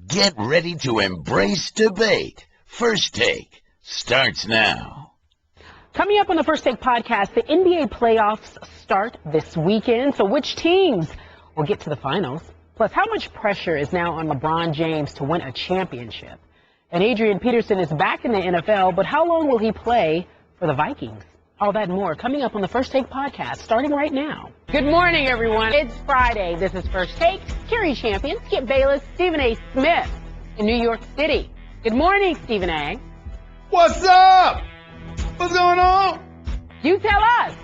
Get ready to embrace debate. First Take starts now. Coming up on the First Take podcast, the NBA playoffs start this weekend. So which teams will get to the finals? Plus, how much pressure is now on LeBron James to win a championship? And Adrian Peterson is back in the NFL, but how long will he play for the Vikings? All that and more coming up on the First Take podcast, starting right now. Good morning, everyone. It's Friday. This is First Take. Carry champion, Skip Bayless, Stephen A. Smith in New York City. Good morning, Stephen A. What's up? What's going on? You tell us.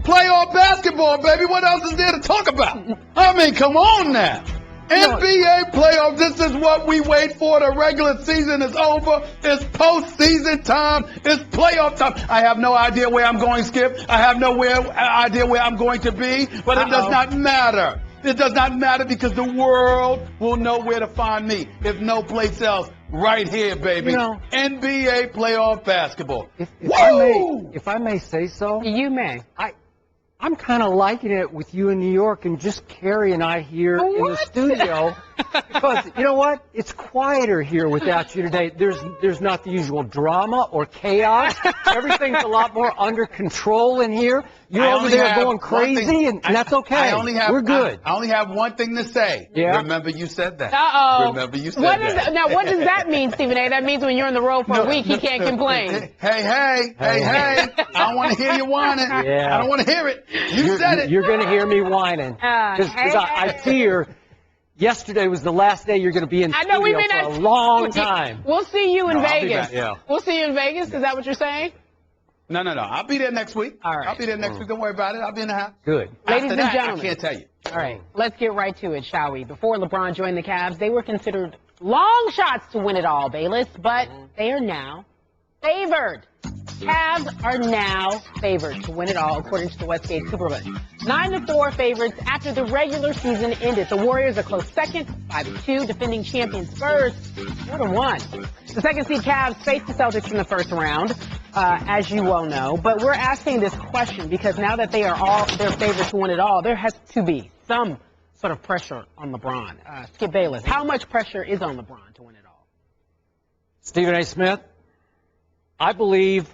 Playoff basketball, baby. What else is there to talk about? I mean, come on now. NBA playoffs, this is what we wait for. The regular season is over. It's postseason time. It's playoff time. I have no idea where I'm going, Skip. I have no idea where I'm going to be, but it does not matter. It does not matter because the world will know where to find me, if no place else. Right here, baby. NBA playoff basketball. If I may say so. You may. I'm kind of liking it with you in New York and just Carrie and I here in the studio. Because, you know what? It's quieter here without you today. There's not the usual drama or chaos. Everything's a lot more under control in here. You're over there going crazy, and that's okay. We're good. I only have one thing to say. Yeah. Remember you said that. Uh-oh. Remember you said that. Now, what does that mean, Stephen A.? That means when you're on the road for a week, he can't complain. Hey. I don't want to hear you whining. Yeah. I don't want to hear it. You said it. You're going to hear me whining. Because I fear yesterday was the last day you're going to be in studio for a long time. We'll see you in Vegas. Yeah. We'll see you in Vegas. Is that what you're saying? No. I'll be there next week. All right. I'll be there next week. Don't worry about it. I'll be in the house. Good. Ladies After and that, gentlemen. I can't tell you. All right. Let's get right to it, shall we? Before LeBron joined the Cavs, they were considered long shots to win it all, Bayless, but they are now favored. Cavs are now favored to win it all, according to the Westgate Superbook. 9-4 favorites after the regular season ended. The Warriors are close second, 5-2. Defending champion Spurs, 4-1. The second seed Cavs face the Celtics in the first round, as you well know. But we're asking this question because now that they're favored to win it all, there has to be some sort of pressure on LeBron. Skip Bayless, how much pressure is on LeBron to win it all? Stephen A. Smith, I believe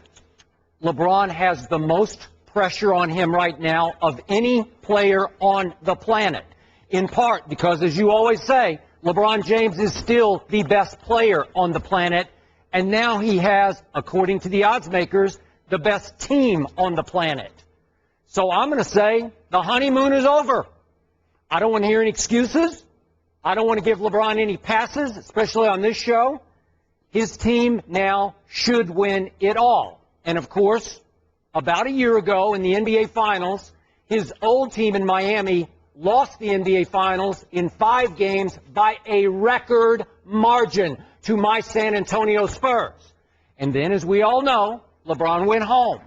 LeBron has the most pressure on him right now of any player on the planet, in part because, as you always say, LeBron James is still the best player on the planet, and now he has, according to the odds makers, the best team on the planet. So I'm going to say the honeymoon is over. I don't want to hear any excuses. I don't want to give LeBron any passes, especially on this show. His team now should win it all. And, of course, about a year ago in the NBA Finals, his old team in Miami lost the NBA Finals in 5 games by a record margin to my San Antonio Spurs. And then, as we all know, LeBron went home.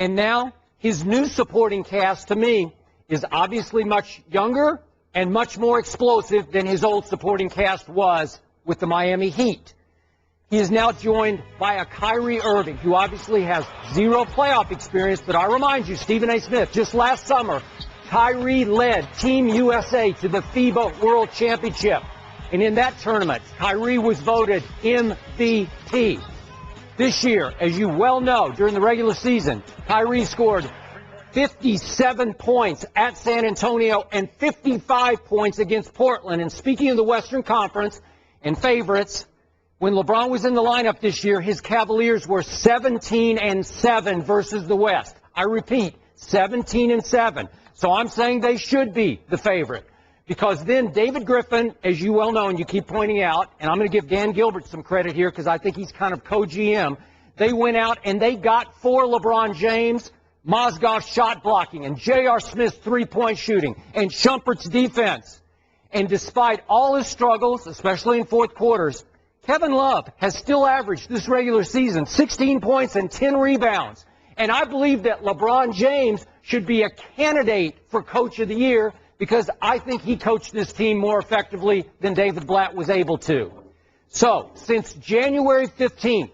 And now his new supporting cast, to me, is obviously much younger and much more explosive than his old supporting cast was with the Miami Heat. He is now joined by a Kyrie Irving, who obviously has zero playoff experience. But I remind you, Stephen A. Smith, just last summer, Kyrie led Team USA to the FIBA World Championship. And in that tournament, Kyrie was voted MVP. This year, as you well know, during the regular season, Kyrie scored 57 points at San Antonio and 55 points against Portland. And speaking of the Western Conference and favorites, when LeBron was in the lineup this year, his Cavaliers were 17-7 versus the West. I repeat, 17-7. So I'm saying they should be the favorite. Because then David Griffin, as you well know and you keep pointing out, and I'm going to give Dan Gilbert some credit here because I think he's kind of co-GM, they went out and they got for LeBron James Mozgov's shot blocking and J.R. Smith's three-point shooting and Shumpert's defense. And despite all his struggles, especially in fourth quarters, Kevin Love has still averaged this regular season 16 points and 10 rebounds. And I believe that LeBron James should be a candidate for Coach of the Year because I think he coached this team more effectively than David Blatt was able to. So, since January 15th,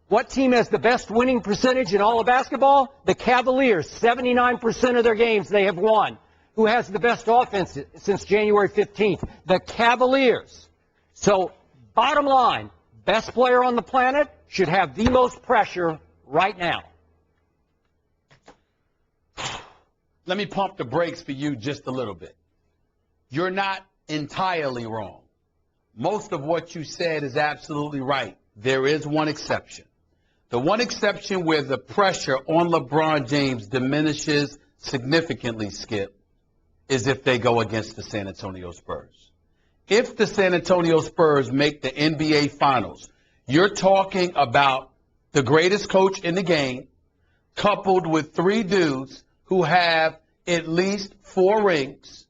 what team has the best winning percentage in all of basketball? The Cavaliers. 79% of their games they have won. Who has the best offense since January 15th? The Cavaliers. So, bottom line, best player on the planet should have the most pressure right now. Let me pump the brakes for you just a little bit. You're not entirely wrong. Most of what you said is absolutely right. There is one exception. The one exception where the pressure on LeBron James diminishes significantly, Skip, is if they go against the San Antonio Spurs. If the San Antonio Spurs make the NBA Finals, you're talking about the greatest coach in the game, coupled with three dudes who have at least 4 rings,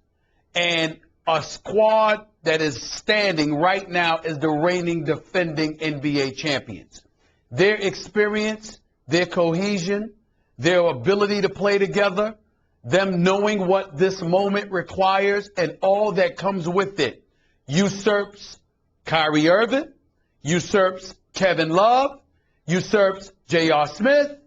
and a squad that is standing right now as the reigning defending NBA champions. Their experience, their cohesion, their ability to play together, them knowing what this moment requires and all that comes with it, usurps Kyrie Irving, usurps Kevin Love, usurps J.R. Smith,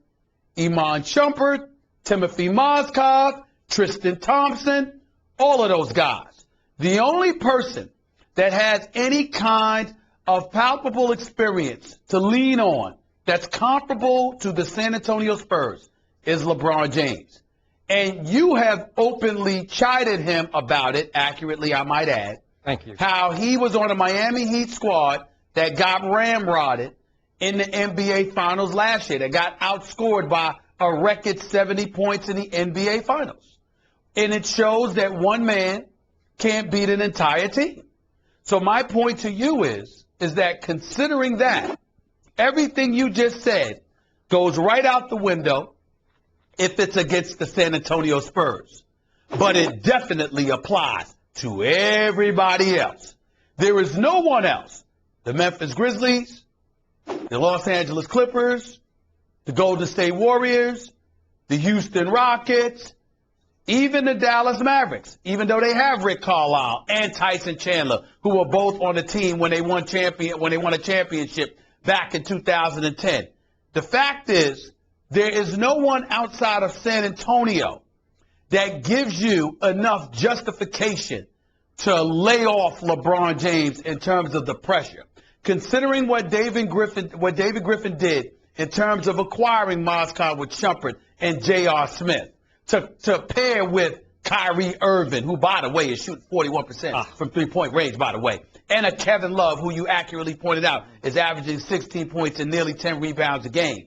Iman Shumpert, Timothy Mozgov, Tristan Thompson, all of those guys. The only person that has any kind of palpable experience to lean on that's comparable to the San Antonio Spurs is LeBron James. And you have openly chided him about it, accurately, I might add. Thank you. How he was on a Miami Heat squad that got ramrodded in the NBA Finals last year, that got outscored by a record 70 points in the NBA Finals. And it shows that one man can't beat an entire team. So my point to you is that considering that, everything you just said goes right out the window if it's against the San Antonio Spurs. But it definitely applies to everybody else. There is no one else. The Memphis Grizzlies, the Los Angeles Clippers, the Golden State Warriors, the Houston Rockets, even the Dallas Mavericks, even though they have Rick Carlisle and Tyson Chandler, who were both on the team when they won a championship back in 2010. The fact is, there is no one outside of San Antonio that gives you enough justification to lay off LeBron James in terms of the pressure. Considering what David Griffin did in terms of acquiring Mozgov with Shumpert and J.R. Smith, to pair with Kyrie Irving, who, by the way, is shooting 41% from three-point range, by the way, and a Kevin Love, who you accurately pointed out is averaging 16 points and nearly 10 rebounds a game.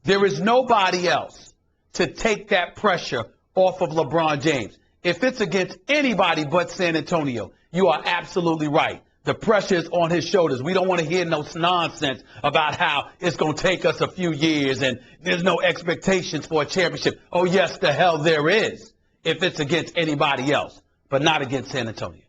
There is nobody else to take that pressure off of LeBron James. If it's against anybody but San Antonio, you are absolutely right. The pressure is on his shoulders. We don't want to hear no nonsense about how it's going to take us a few years and there's no expectations for a championship. Oh, yes, the hell there is if it's against anybody else, but not against San Antonio.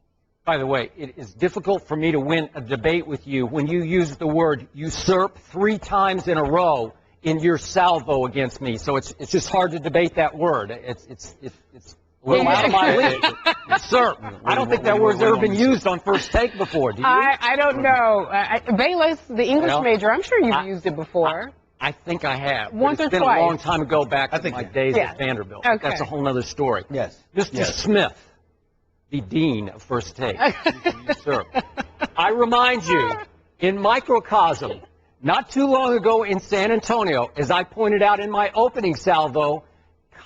By the way, it is difficult for me to win a debate with you when you use the word usurp 3 times in a row in your salvo against me. So it's just hard to debate that word. It's a little out of my league. Usurp. I don't think that word's ever been used on First Take before. Do you? I don't know. Bayless, the English major, I'm sure you've used it before. I think I have. Once or it's been twice. a long time ago back in my days at Vanderbilt. Okay. That's a whole other story. Yes. Mr. Smith, the dean of First Take. Usurp. I remind you, in microcosm, not too long ago in San Antonio, as I pointed out in my opening salvo,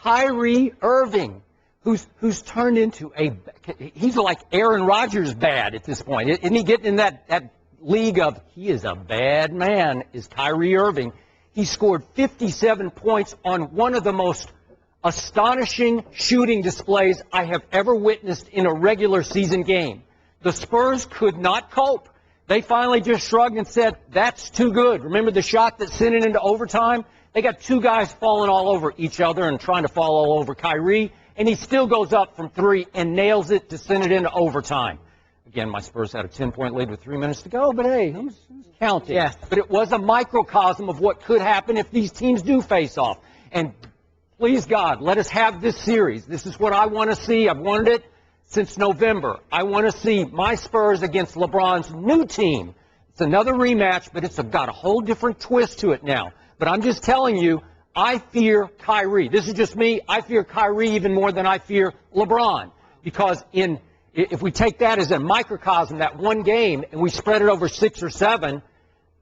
Kyrie Irving, who's turned into he's like Aaron Rodgers bad at this point. Isn't he getting in that league of he is a bad man, is Kyrie Irving. He scored 57 points on one of the most astonishing shooting displays I have ever witnessed in a regular season game. The Spurs could not cope. They finally just shrugged and said, that's too good. Remember the shot that sent it into overtime? They got 2 guys falling all over each other and trying to fall all over Kyrie, and he still goes up from 3 and nails it to send it into overtime. Again, my Spurs had a 10-point lead with 3 minutes to go, but hey, who's counting? Yes. But it was a microcosm of what could happen if these teams do face off. And please, God, let us have this series. This is what I want to see. I've wanted it since November. I want to see my Spurs against LeBron's new team. It's another rematch, but it's got a whole different twist to it now. But I'm just telling you, I fear Kyrie. This is just me. I fear Kyrie even more than I fear LeBron. Because in if we take that as a microcosm, that one game, and we spread it over 6 or 7,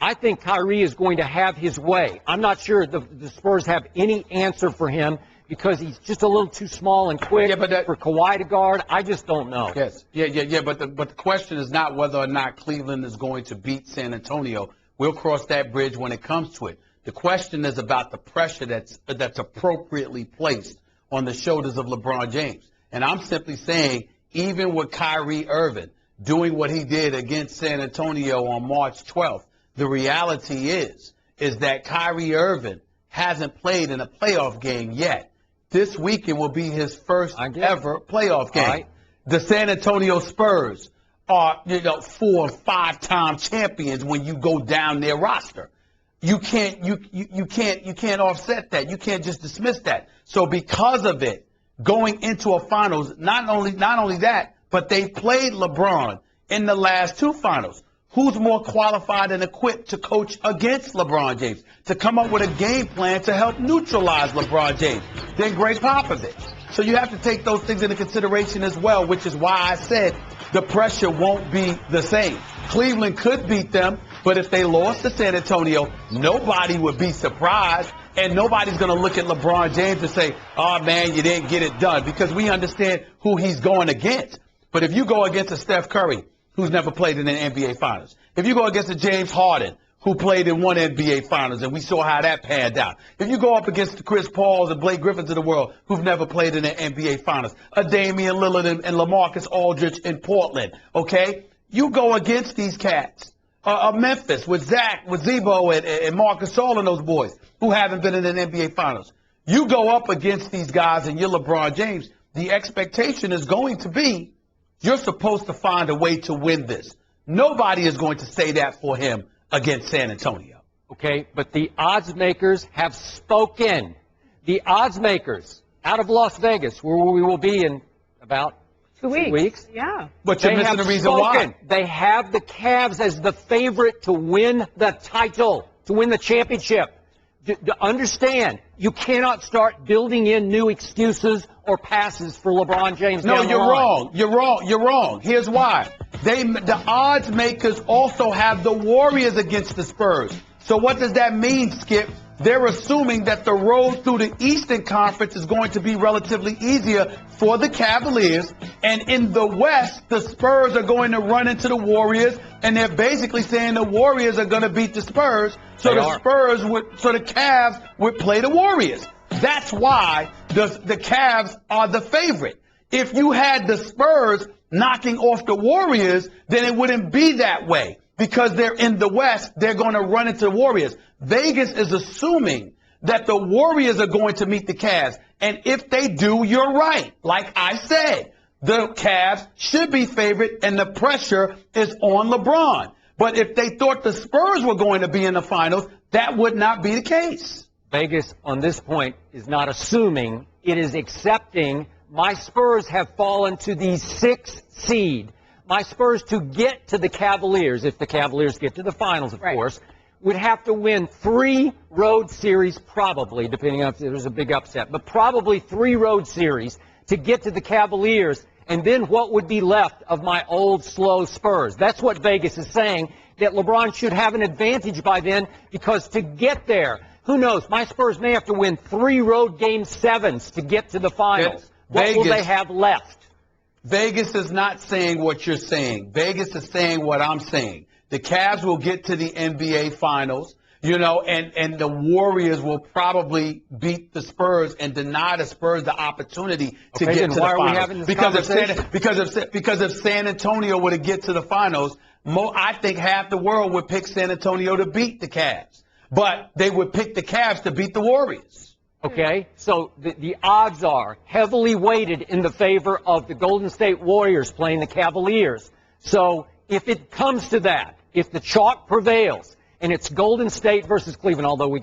I think Kyrie is going to have his way. I'm not sure the Spurs have any answer for him because he's just a little too small and quick for Kawhi to guard. I just don't know. Yes, but the question is not whether or not Cleveland is going to beat San Antonio. We'll cross that bridge when it comes to it. The question is about the pressure that's appropriately placed on the shoulders of LeBron James. And I'm simply saying, even with Kyrie Irving doing what he did against San Antonio on March 12th, the reality is that Kyrie Irving hasn't played in a playoff game yet. This weekend will be his first ever playoff game. Right. The San Antonio Spurs are, 4 or 5-time champions when you go down their roster. You can't offset that. You can't just dismiss that. So because of it, going into a finals, not only that, but they played LeBron in the last 2 finals. Who's more qualified and equipped to coach against LeBron James, to come up with a game plan to help neutralize LeBron James than Greg Popovich? So you have to take those things into consideration as well, which is why I said the pressure won't be the same. Cleveland could beat them, but if they lost to San Antonio, nobody would be surprised, and nobody's going to look at LeBron James and say, oh, man, you didn't get it done, because we understand who he's going against. But if you go against a Steph Curry, who's never played in an NBA Finals, if you go against a James Harden, who played in 1 NBA Finals, and we saw how that panned out. If you go up against the Chris Pauls and Blake Griffins of the world, who've never played in an NBA Finals, a Damian Lillard and LaMarcus Aldridge in Portland, okay? You go against these cats. Memphis with Zach, with Zebo and Marcus Gasol and those boys who haven't been in an NBA Finals. You go up against these guys and you're LeBron James, the expectation is going to be you're supposed to find a way to win this. Nobody is going to say that for him against San Antonio. Okay, but the odds makers have spoken. The odds makers out of Las Vegas, where we will be in about 2 weeks. Yeah. But you're missing the reason why. They have the Cavs as the favorite to win the title, to win the championship. To understand, you cannot start building in new excuses or passes for LeBron James. No, you're wrong. You're wrong. Here's why. The odds makers also have the Warriors against the Spurs. So what does that mean, Skip? They're assuming that the road through the Eastern Conference is going to be relatively easier for the Cavaliers. And in the West, the Spurs are going to run into the Warriors. And they're basically saying the Warriors are going to beat the Spurs. So the Cavs would play the Warriors. That's why the Cavs are the favorite. If you had the Spurs knocking off the Warriors, then it wouldn't be that way. Because they're in the West, they're going to run into the Warriors. Vegas is assuming that the Warriors are going to meet the Cavs. And if they do, you're right. Like I said, the Cavs should be favored, and the pressure is on LeBron. But if they thought the Spurs were going to be in the finals, that would not be the case. Vegas, on this point, is not assuming. It is accepting my Spurs have fallen to the 6th seed. My Spurs, to get to the Cavaliers, if the Cavaliers get to the finals, of course, would have to win 3 road series, probably, depending on if there's a big upset, but probably 3 road series to get to the Cavaliers. And then what would be left of my old, slow Spurs? That's what Vegas is saying, that LeBron should have an advantage by then, because to get there, who knows, my Spurs may have to win 3 road game 7s to get to the finals. What will they have left? Vegas is not saying what you're saying. Vegas is saying what I'm saying. The Cavs will get to the NBA Finals, and the Warriors will probably beat the Spurs and deny the Spurs the opportunity to get to the finals. Because if San Antonio were to get to the finals, I think half the world would pick San Antonio to beat the Cavs. But they would pick the Cavs to beat the Warriors. Okay, so the odds are heavily weighted in the favor of the Golden State Warriors playing the Cavaliers. So if it comes to that, if the chalk prevails, and it's Golden State versus Cleveland, although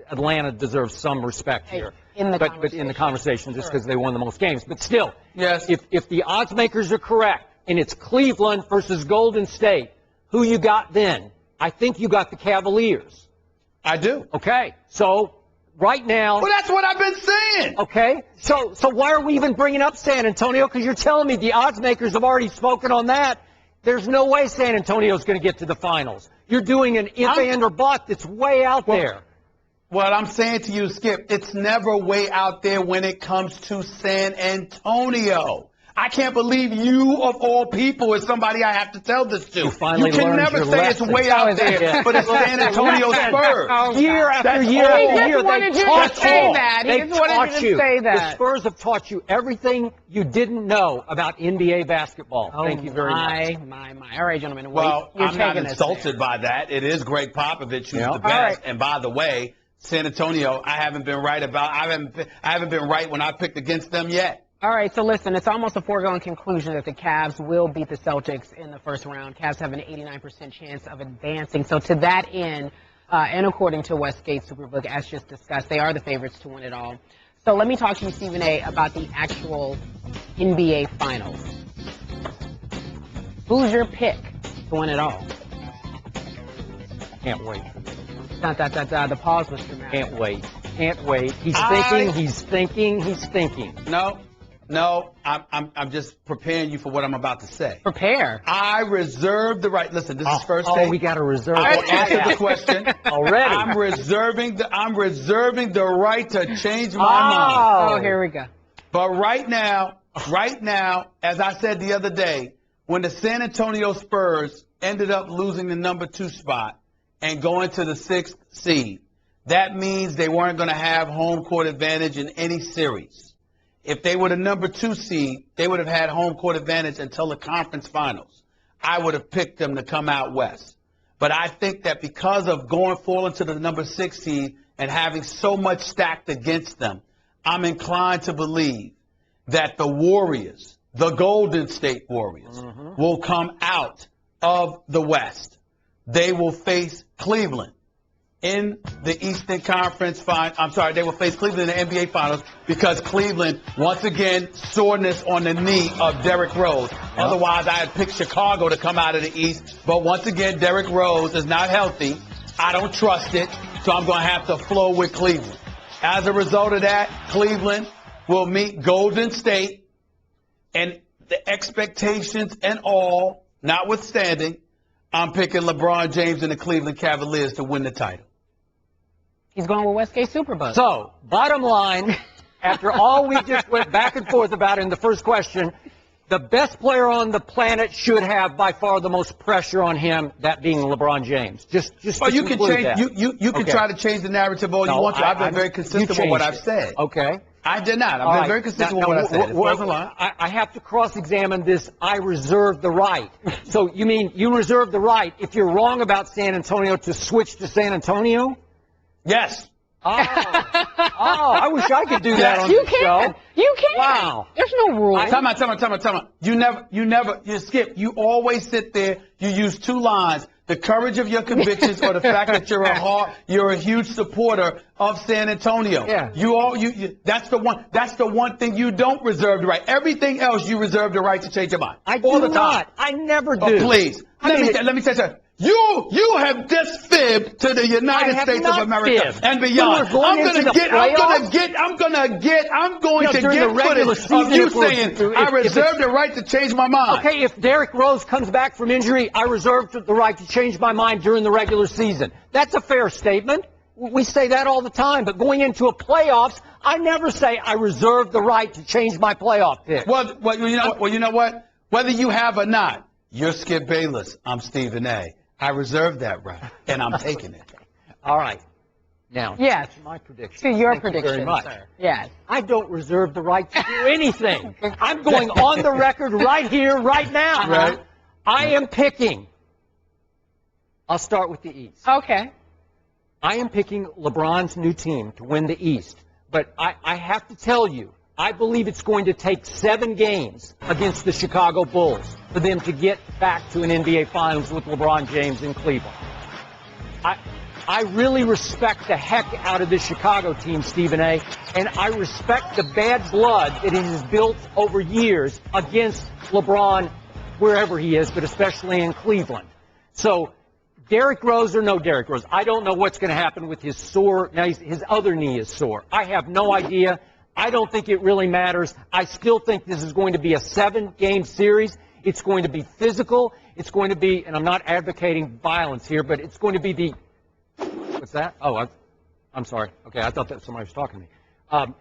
Atlanta deserves some respect here. But in the conversation, just because they won the most games. But still, yes. If the odds makers are correct, and it's Cleveland versus Golden State, who you got then? I think you got the Cavaliers. I do. Okay, so right now. Well, that's what I've been saying. Okay, so why are we even bringing up San Antonio? Because you're telling me the odds makers have already spoken on that. There's no way San Antonio's going to get to the finals. You're doing an if, and, or but that's way out there. What I'm saying to you, Skip, it's never way out there when it comes to San Antonio. I can't believe you, of all people, is somebody I have to tell this to. You finally can learned never your say lesson. it's way out there for the San Antonio Spurs. Year after That's year all. after He just year, wanted they you to taught say you. that. He They just wanted taught you to say that. The Spurs have taught you everything you didn't know about NBA basketball. Thank you very much. My. All right, gentlemen. Well, you're I'm not taking us insulted there. by that. It is Greg Popovich who's Yeah. the best. All right. And by the way, San Antonio, I haven't been right when I picked against them yet. All right, so listen, it's almost a foregone conclusion that the Cavs will beat the Celtics in the first round. Cavs have an 89% chance of advancing. So to that end, and according to Westgate Superbook, as just discussed, they are the favorites to win it all. So let me talk to you, Stephen A., about the actual NBA Finals. Who's your pick to win it all? Can't wait. The pause was dramatic. Can't wait. Can't wait. He's thinking. No, I'm just preparing you for what I'm about to say. Prepare. I reserve the right. Listen, this is first take. We got to reserve. I will answer the question already. I'm reserving the right to change my mind. Oh, here we go. But right now, as I said the other day, when the San Antonio Spurs ended up losing the number 2 spot and going to the 6th seed, that means they weren't going to have home court advantage in any series. If they were the number 2 seed, they would have had home court advantage until the conference finals. I would have picked them to come out west. But I think that because of falling to the number 6 seed and having so much stacked against them, I'm inclined to believe that the Warriors, the Golden State Warriors, will come out of the West. They will face Cleveland in the Eastern Conference they will face Cleveland in the NBA Finals because Cleveland, once again, soreness on the knee of Derrick Rose. Yep. Otherwise, I had picked Chicago to come out of the East. But once again, Derrick Rose is not healthy. I don't trust it, so I'm going to have to flow with Cleveland. As a result of that, Cleveland will meet Golden State, and the expectations and all, notwithstanding, I'm picking LeBron James and the Cleveland Cavaliers to win the title. He's going with Westgate Superbook. So, bottom line, after all we just went back and forth about in the first question, the best player on the planet should have by far the most pressure on him, that being LeBron James. Just well, you can change. That. You can try to change the narrative all you want to. I've been very consistent with what I've said. Okay. I did not. I've been very consistent with what I said. It wasn't a lie. I have to cross-examine this. I reserve the right. So you mean you reserve the right if you're wrong about San Antonio to switch to San Antonio? Yes. Oh, I wish I could do that on you the can. show. You can. Wow. There's no rule. Time out. You skip. You always sit there. You use 2 lines. The courage of your convictions or the fact that you're a huge supporter of San Antonio. Yeah. That's the one thing you don't reserve the right. Everything else you reserve the right to change your mind. I all do the time. not. I never do. Oh, please. Let me tell you something. You have just fibbed to the United States of America and beyond. I'm going to get footage of you saying I reserve the right to change my mind. Okay, if Derrick Rose comes back from injury, I reserve the right to change my mind during the regular season. That's a fair statement. We say that all the time, but going into a playoffs, I never say I reserve the right to change my playoff pick. Well, you know what? Whether you have or not, you're Skip Bayless. I'm Stephen A. I reserve that right, and I'm taking it. All right. Now, yes, my prediction. To your Thank prediction, you very much. sir. Yes. I don't reserve the right to do anything. I'm going on the record right here, right now. Right. I am picking. I'll start with the East. Okay. I am picking LeBron's new team to win the East. But I have to tell you, I believe it's going to take 7 games against the Chicago Bulls for them to get back to an NBA Finals with LeBron James in Cleveland. I really respect the heck out of this Chicago team, Stephen A., and I respect the bad blood that it has built over years against LeBron wherever he is, but especially in Cleveland. So Derrick Rose or no Derrick Rose, I don't know what's going to happen with his sore. Now his other knee is sore. I have no idea. I don't think it really matters. I still think this is going to be a 7-game series. It's going to be physical. It's going to be, and I'm not advocating violence here, but it's going to be the, what's that? Oh, I'm sorry. Okay, I thought that somebody was talking to me.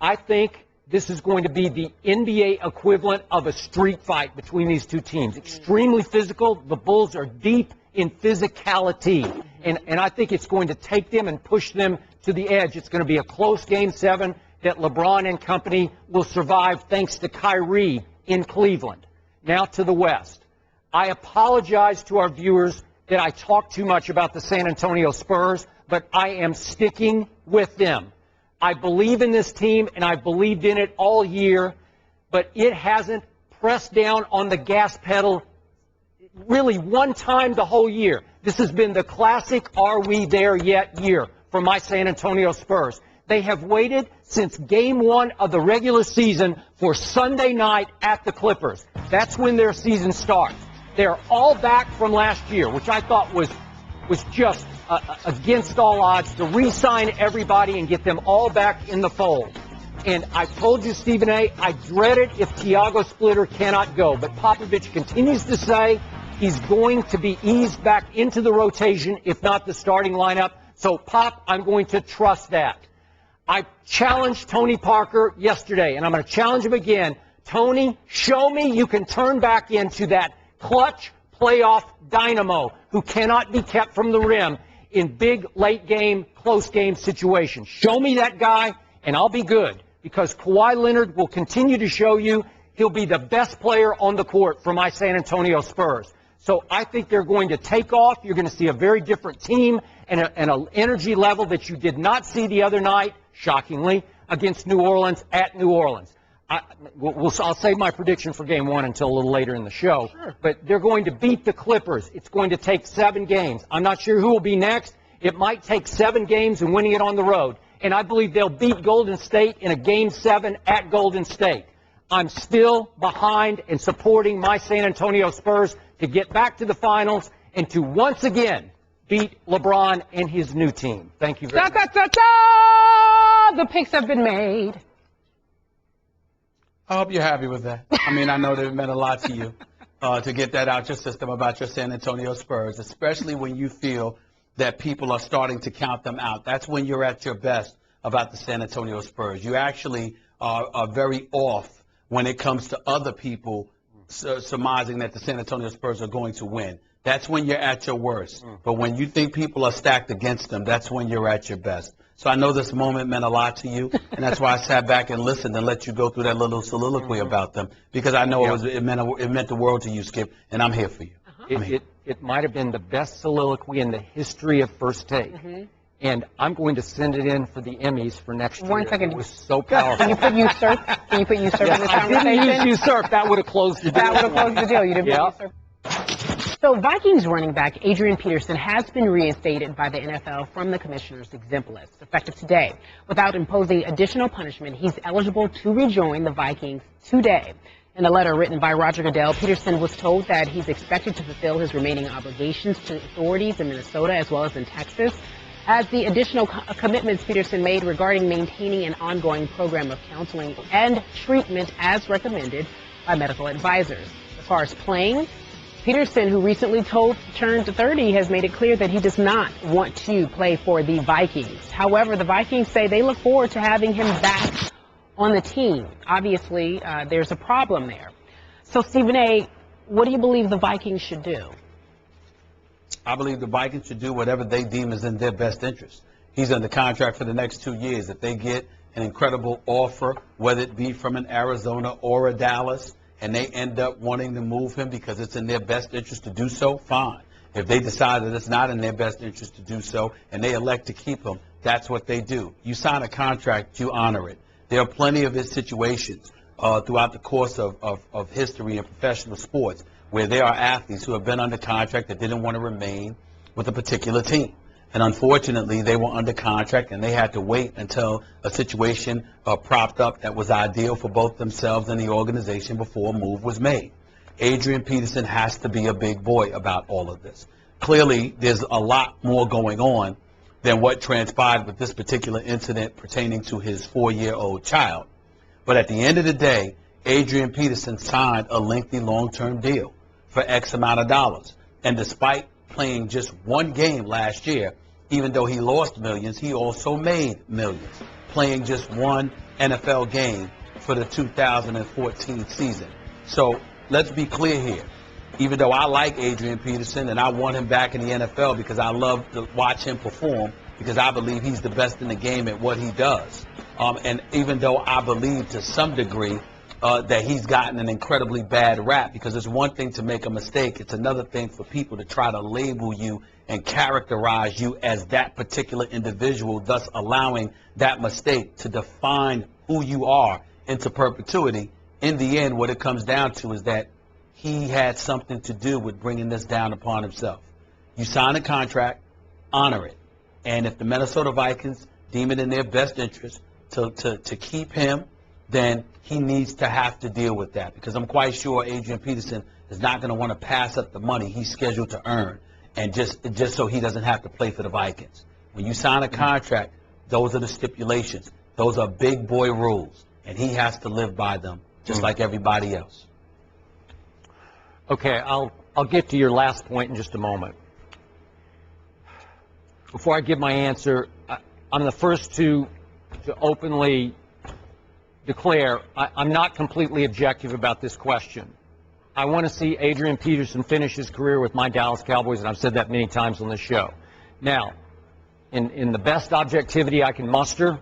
I think this is going to be the NBA equivalent of a street fight between these two teams. Extremely physical. The Bulls are deep in physicality. And I think it's going to take them and push them to the edge. It's going to be a close Game 7 that LeBron and company will survive thanks to Kyrie in Cleveland. Now to the West. I apologize to our viewers that I talk too much about the San Antonio Spurs, but I am sticking with them. I believe in this team, and I've believed in it all year, but it hasn't pressed down on the gas pedal really one time the whole year. This has been the classic are we there yet year for my San Antonio Spurs. They have waited since Game 1 of the regular season for Sunday night at the Clippers. That's when their season starts. They're all back from last year, which I thought was just against all odds to re-sign everybody and get them all back in the fold. And I told you, Stephen A., I dread it if Thiago Splitter cannot go. But Popovich continues to say he's going to be eased back into the rotation, if not the starting lineup. So, Pop, I'm going to trust that. I challenged Tony Parker yesterday, and I'm going to challenge him again. Tony, show me you can turn back into that clutch playoff dynamo who cannot be kept from the rim in big, late game, close game situations. Show me that guy, and I'll be good, because Kawhi Leonard will continue to show you he'll be the best player on the court for my San Antonio Spurs. So I think they're going to take off. You're going to see a very different team and an energy level that you did not see the other night, shockingly, against New Orleans at New Orleans. I'll save my prediction for Game 1 until a little later in the show. Sure. But they're going to beat the Clippers. It's going to take 7 games. I'm not sure who will be next. It might take 7 games and winning it on the road. And I believe they'll beat Golden State in a Game 7 at Golden State. I'm still behind and supporting my San Antonio Spurs to get back to the finals and to once again beat LeBron and his new team. Thank you very much. The picks have been made. I hope you're happy with that. I mean, I know that it meant a lot to you to get that out your system about your San Antonio Spurs, especially when you feel that people are starting to count them out. That's when you're at your best about the San Antonio Spurs. You actually are very off when it comes to other people surmising that the San Antonio Spurs are going to win. That's when you're at your worst. But when you think people are stacked against them, that's when you're at your best. So I know this moment meant a lot to you, and that's why I sat back and listened and let you go through that little soliloquy about them, because I know it meant the world to you, Skip, and I'm here for you. It might have been the best soliloquy in the history of First Take. And I'm going to send it in for the Emmys for next year. 1 second. It was so powerful. Can you put usurp? Can you put usurp in this conversation? I didn't use usurp. That would have closed the deal. That would have closed the deal. You didn't put usurp. So Vikings running back Adrian Peterson has been reinstated by the NFL from the commissioner's exempt list, effective today. Without imposing additional punishment, he's eligible to rejoin the Vikings today. In a letter written by Roger Goodell, Peterson was told that he's expected to fulfill his remaining obligations to authorities in Minnesota as well as in Texas, as the additional commitments Peterson made regarding maintaining an ongoing program of counseling and treatment as recommended by medical advisors. As far as playing, Peterson, who recently turned 30, has made it clear that he does not want to play for the Vikings. However, the Vikings say they look forward to having him back on the team. Obviously, there's a problem there. So, Stephen A., what do you believe the Vikings should do? I believe the Vikings should do whatever they deem is in their best interest. He's under contract for the next 2 years. If they get an incredible offer, whether it be from an Arizona or a Dallas, and they end up wanting to move him because it's in their best interest to do so, fine. If they decide that it's not in their best interest to do so and they elect to keep him, that's what they do. You sign a contract, you honor it. There are plenty of his situations throughout the course of history in professional sports where there are athletes who have been under contract that didn't want to remain with a particular team. And unfortunately, they were under contract and they had to wait until a situation propped up that was ideal for both themselves and the organization before a move was made. Adrian Peterson has to be a big boy about all of this. clearly there's a lot more going on than what transpired with this particular incident pertaining to his 4-year-old child. But at the end of the day, Adrian Peterson signed a lengthy long-term deal for X amount of dollars. And despite playing just one game last year, even though he lost millions, he also made millions, playing just one NFL game for the 2014 season. So let's be clear here. Even though I like Adrian Peterson and I want him back in the NFL because I love to watch him perform, because I believe he's the best in the game at what he does. And even though I believe to some degree that he's gotten an incredibly bad rap, because it's one thing to make a mistake, it's another thing for people to try to label you and characterize you as that particular individual, thus allowing that mistake to define who you are into perpetuity. In the end, what it comes down to is that he had something to do with bringing this down upon himself. You sign a contract, honor it. And if the Minnesota Vikings deem it in their best interest to keep him, then he needs to have to deal with that, because I'm quite sure Adrian Peterson is not going to want to pass up the money he's scheduled to earn, and just so he doesn't have to play for the Vikings. When you sign a contract, those are the stipulations. Those are big boy rules, and he has to live by them just like everybody else. Okay, I'll get to your last point in just a moment. Before I give my answer, I'm the first to openly declare I'm not completely objective about this question. I want to see Adrian Peterson finish his career with my Dallas Cowboys, and I've said that many times on this show. Now, in the best objectivity I can muster,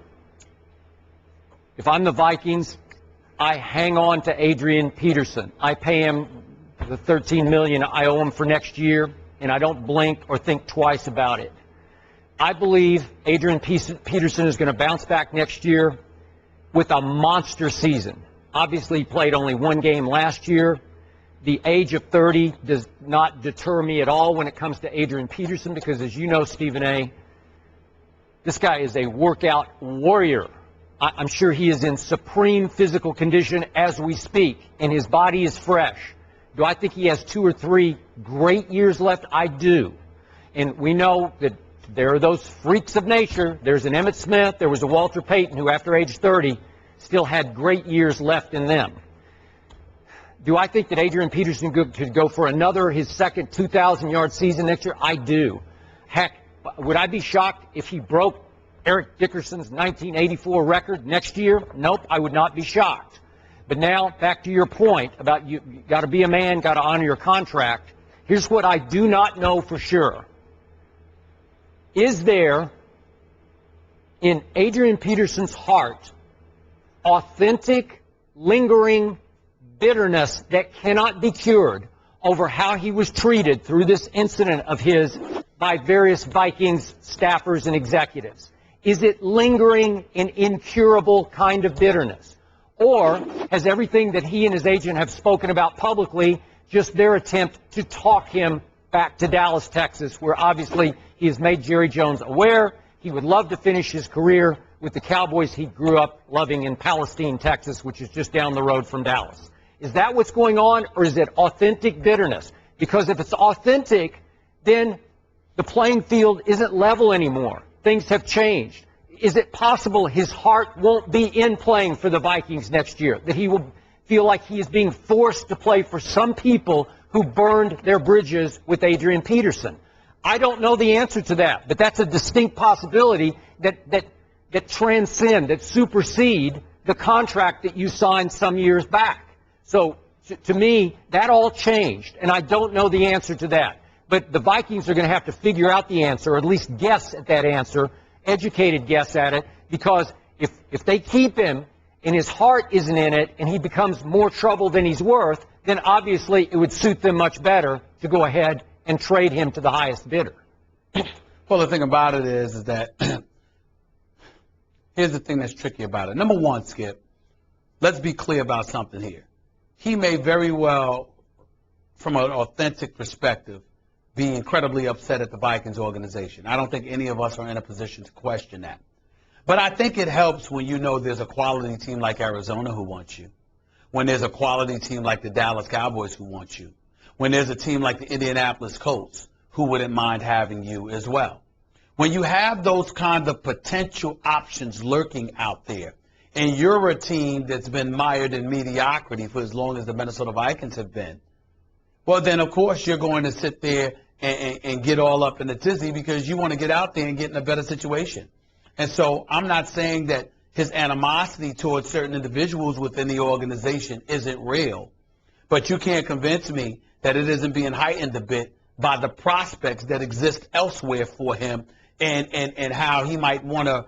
if I'm the Vikings, I hang on to Adrian Peterson. I pay him the $13 million I owe him for next year, and I don't blink or think twice about it. I believe Adrian Peterson is going to bounce back next year with a monster season. Obviously, he played only one game last year. The age of 30 does not deter me at all when it comes to Adrian Peterson, because as you know, Stephen A., this guy is a workout warrior. I'm sure he is in supreme physical condition as we speak, and his body is fresh. Do I think he has 2 or 3 great years left? I do. And we know that there are those freaks of nature. There's an Emmitt Smith. There was a Walter Payton who, after age 30, still had great years left in them. Do I think that Adrian Peterson could go for his second 2,000-yard season next year? I do. Heck, would I be shocked if he broke Eric Dickerson's 1984 record next year? Nope, I would not be shocked. But now, back to your point about you got to be a man, got to honor your contract. Here's what I do not know for sure. Is there, in Adrian Peterson's heart, authentic, lingering bitterness that cannot be cured over how he was treated through this incident of his by various Vikings staffers and executives? Is it lingering and incurable kind of bitterness? Or has everything that he and his agent have spoken about publicly just their attempt to talk him back to Dallas, Texas, where obviously he has made Jerry Jones aware he would love to finish his career with the Cowboys he grew up loving in Palestine, Texas, which is just down the road from Dallas? Is that what's going on, or is it authentic bitterness? Because if it's authentic, then the playing field isn't level anymore. Things have changed. Is it possible his heart won't be in playing for the Vikings next year, that he will feel like he is being forced to play for some people who burned their bridges with Adrian Peterson? I don't know the answer to that, but that's a distinct possibility that transcend, that supersede the contract that you signed some years back. So to me, that all changed, and I don't know the answer to that. But the Vikings are going to have to figure out the answer, or at least guess at that answer, educated guess at it, because if they keep him and his heart isn't in it and he becomes more trouble than he's worth, then obviously it would suit them much better to go ahead and trade him to the highest bidder. Well, the thing about it is that here's the thing that's tricky about it. Number one, Skip, let's be clear about something here. He may very well, from an authentic perspective, be incredibly upset at the Vikings organization. I don't think any of us are in a position to question that. But I think it helps when you know there's a quality team like Arizona who wants you, when there's a quality team like the Dallas Cowboys who want you, when there's a team like the Indianapolis Colts who wouldn't mind having you as well. When you have those kind of potential options lurking out there, and you're a team that's been mired in mediocrity for as long as the Minnesota Vikings have been, well, then, of course, you're going to sit there and get all up in a tizzy because you want to get out there and get in a better situation. And so I'm not saying that his animosity towards certain individuals within the organization isn't real, but you can't convince me that it isn't being heightened a bit by the prospects that exist elsewhere for him and how he might want to,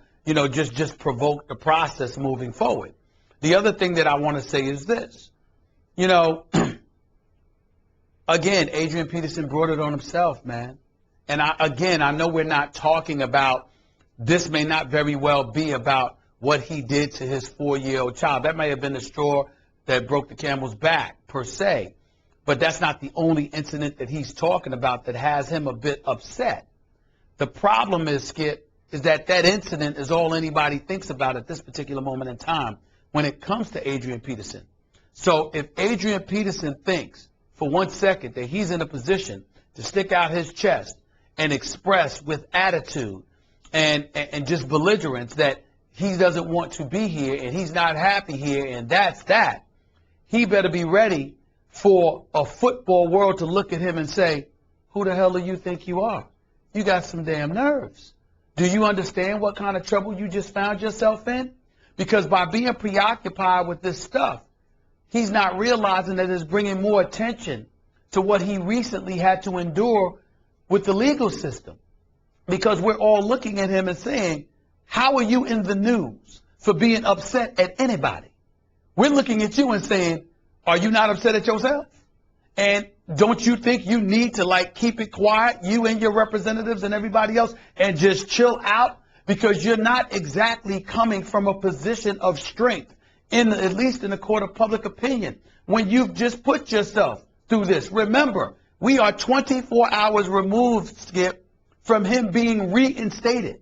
just provoke the process moving forward. The other thing that I want to say is this. Again, Adrian Peterson brought it on himself, man. And I know we're not talking about, this may not very well be about what he did to his 4-year-old child. That may have been the straw that broke the camel's back, per se. But that's not the only incident that he's talking about that has him a bit upset. The problem is, Skip, is that incident is all anybody thinks about at this particular moment in time when it comes to Adrian Peterson. So if Adrian Peterson thinks for 1 second that he's in a position to stick out his chest and express with attitude and just belligerence that he doesn't want to be here and he's not happy here and that's that, he better be ready for a football world to look at him and say, who the hell do you think you are? You got some damn nerves. Do you understand what kind of trouble you just found yourself in? Because by being preoccupied with this stuff, he's not realizing that it's bringing more attention to what he recently had to endure with the legal system. Because we're all looking at him and saying, how are you in the news for being upset at anybody? We're looking at you and saying, are you not upset at yourself? And don't you think you need to keep it quiet, you and your representatives and everybody else, and just chill out? Because you're not exactly coming from a position of strength, at least in the court of public opinion, when you've just put yourself through this. Remember, we are 24 hours removed, Skip, from him being reinstated.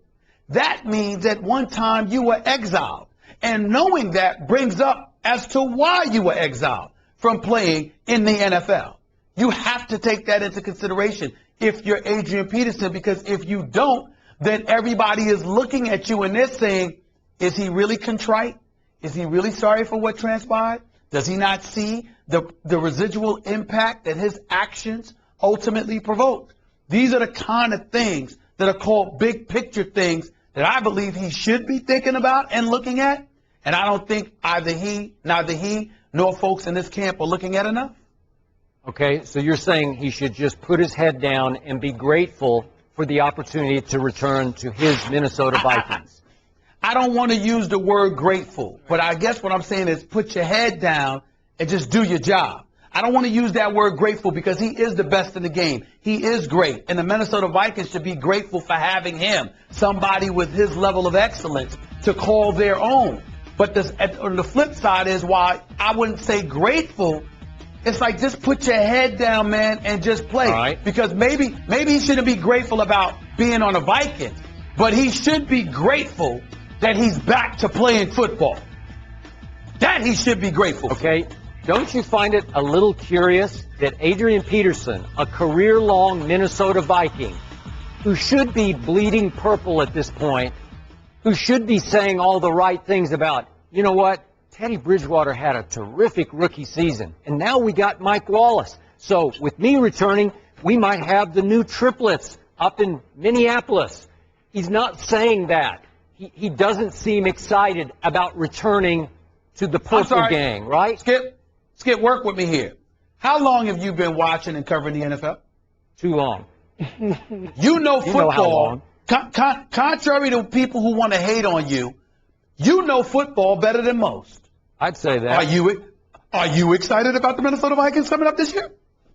That means at one time you were exiled. And knowing that brings up as to why you were exiled from playing in the NFL. You have to take that into consideration if you're Adrian Peterson, because if you don't, then everybody is looking at you and they're saying, is he really contrite? Is he really sorry for what transpired? Does he not see the residual impact that his actions ultimately provoked? These are the kind of things that are called big picture things that I believe he should be thinking about and looking at. And I don't think neither he nor folks in this camp are looking at enough. Okay, so you're saying he should just put his head down and be grateful for the opportunity to return to his Minnesota Vikings. I don't want to use the word grateful, but I guess what I'm saying is put your head down and just do your job. I don't want to use that word grateful because he is the best in the game. He is great, and the Minnesota Vikings should be grateful for having him, somebody with his level of excellence, to call their own. But on the flip side is why I wouldn't say grateful. It's like just put your head down, man, and just play. All right. Because maybe he shouldn't be grateful about being on the Vikings, but he should be grateful that he's back to playing football. That he should be grateful for. Okay. Don't you find it a little curious that Adrian Peterson, a career-long Minnesota Viking, who should be bleeding purple at this point, who should be saying all the right things about, you know what, Teddy Bridgewater had a terrific rookie season, and now we got Mike Wallace. So with me returning, we might have the new triplets up in Minneapolis. He's not saying that. He doesn't seem excited about returning to the Purple Gang, right? Skip, work with me here. How long have you been watching and covering the NFL? Too long. You know football. You know how long. Contrary to people who want to hate on you, you know football better than most. I'd say that. Are you excited about the Minnesota Vikings coming up this year?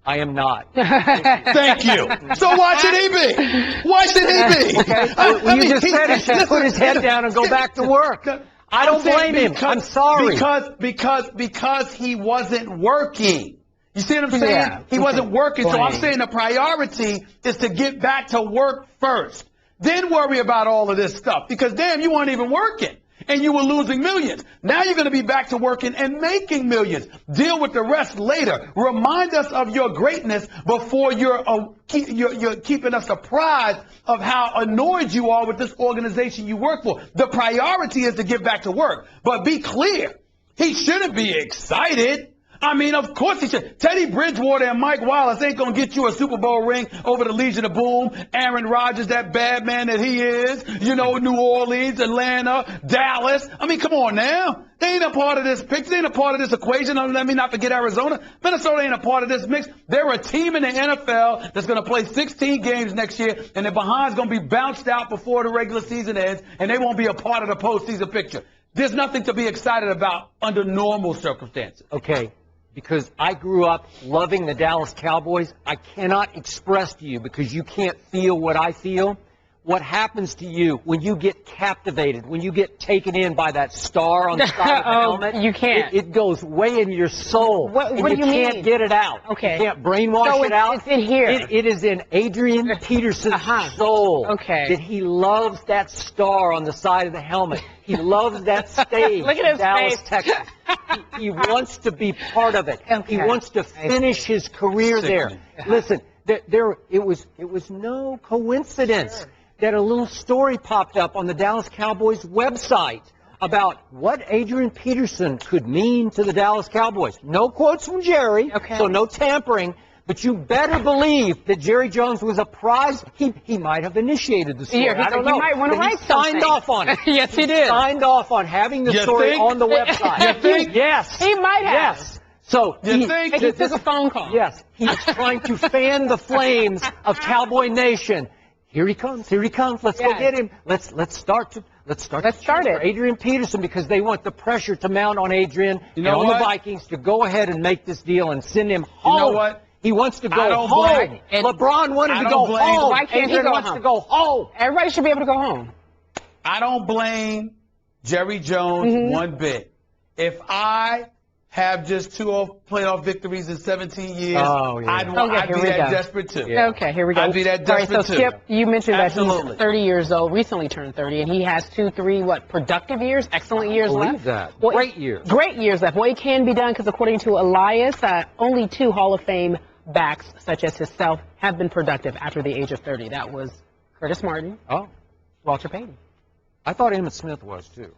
I am not. Thank you. So why should he be? Why should he be? Okay. Well, you just said he should put his head down and go back to work. I don't blame him. I'm sorry. Because he wasn't working. You see what I'm saying? Yeah. He wasn't working. Blame. So I'm saying the priority is to get back to work first. Then worry about all of this stuff. Because, damn, you weren't even working. and you were losing millions. Now you're going to be back to working and making millions. Deal with the rest later. Remind us of your greatness before you're keeping us apprised of how annoyed you are with this organization you work for. The priority is to get back to work. But be clear, he shouldn't be excited. I mean, of course he should. Teddy Bridgewater and Mike Wallace ain't going to get you a Super Bowl ring over the Legion of Boom. Aaron Rodgers, that bad man that he is. You know, New Orleans, Atlanta, Dallas. I mean, come on now. They ain't a part of this picture. They ain't a part of this equation. Let me not forget Arizona. Minnesota ain't a part of this mix. They're a team in the NFL that's going to play 16 games next year, and their behind's going to be bounced out before the regular season ends, and they won't be a part of the postseason picture. There's nothing to be excited about under normal circumstances. Okay. Because I grew up loving the Dallas Cowboys, I cannot express to you, because you can't feel what I feel, what happens to you when you get captivated, when you get taken in by that star on the side of the helmet. You can't. It goes way in your soul. What do you can't mean? Get it out. Okay. You can't brainwash it out. It's in here. It is in Adrian Peterson's soul. Okay. That he loves that star on the side of the helmet. He loves that stage. Look at his in Dallas, face. Texas. He wants to be part of it. Okay. He wants to finish his career there. Listen, it was no coincidence that a little story popped up on the Dallas Cowboys website about what Adrian Peterson could mean to the Dallas Cowboys. No quotes from Jerry, so no tampering. But you better believe that Jerry Jones was apprised. He might have initiated the story. Yeah, I don't know. He might want to write something. Signed off on it. Yes, he did. Signed off on having the story on the website. You think? Yes. He might have. Yes. So You think? He took a phone call. Yes. He's trying to fan the flames of Cowboy Nation. Here he comes. Here he comes. Let's go get him. Let's start it. Adrian Peterson, because they want the pressure to mount on Adrian and on what? the Vikings to go ahead and make this deal and send him home. You know what? He wants to I go don't home. blame- LeBron wanted I to don't go blame- home. Why can't he Adrian go wants home? to go home. Everybody should be able to go home. I don't blame Jerry Jones one bit. If I have just 2 playoff victories in 17 years, I'd be that desperate too. Yeah. Okay, here we go. I'd be that desperate All right, so too. Skip, you mentioned that Absolutely. he's 30 years old, recently turned 30, and he has 2, 3, productive years, excellent years believe left. that. Well, Great years. Great years left. Well, it can be done because according to Elias, only 2 Hall of Fame backs, such as himself, have been productive after the age of 30. That was Curtis Martin, Walter Payton. I thought Emmitt Smith was too.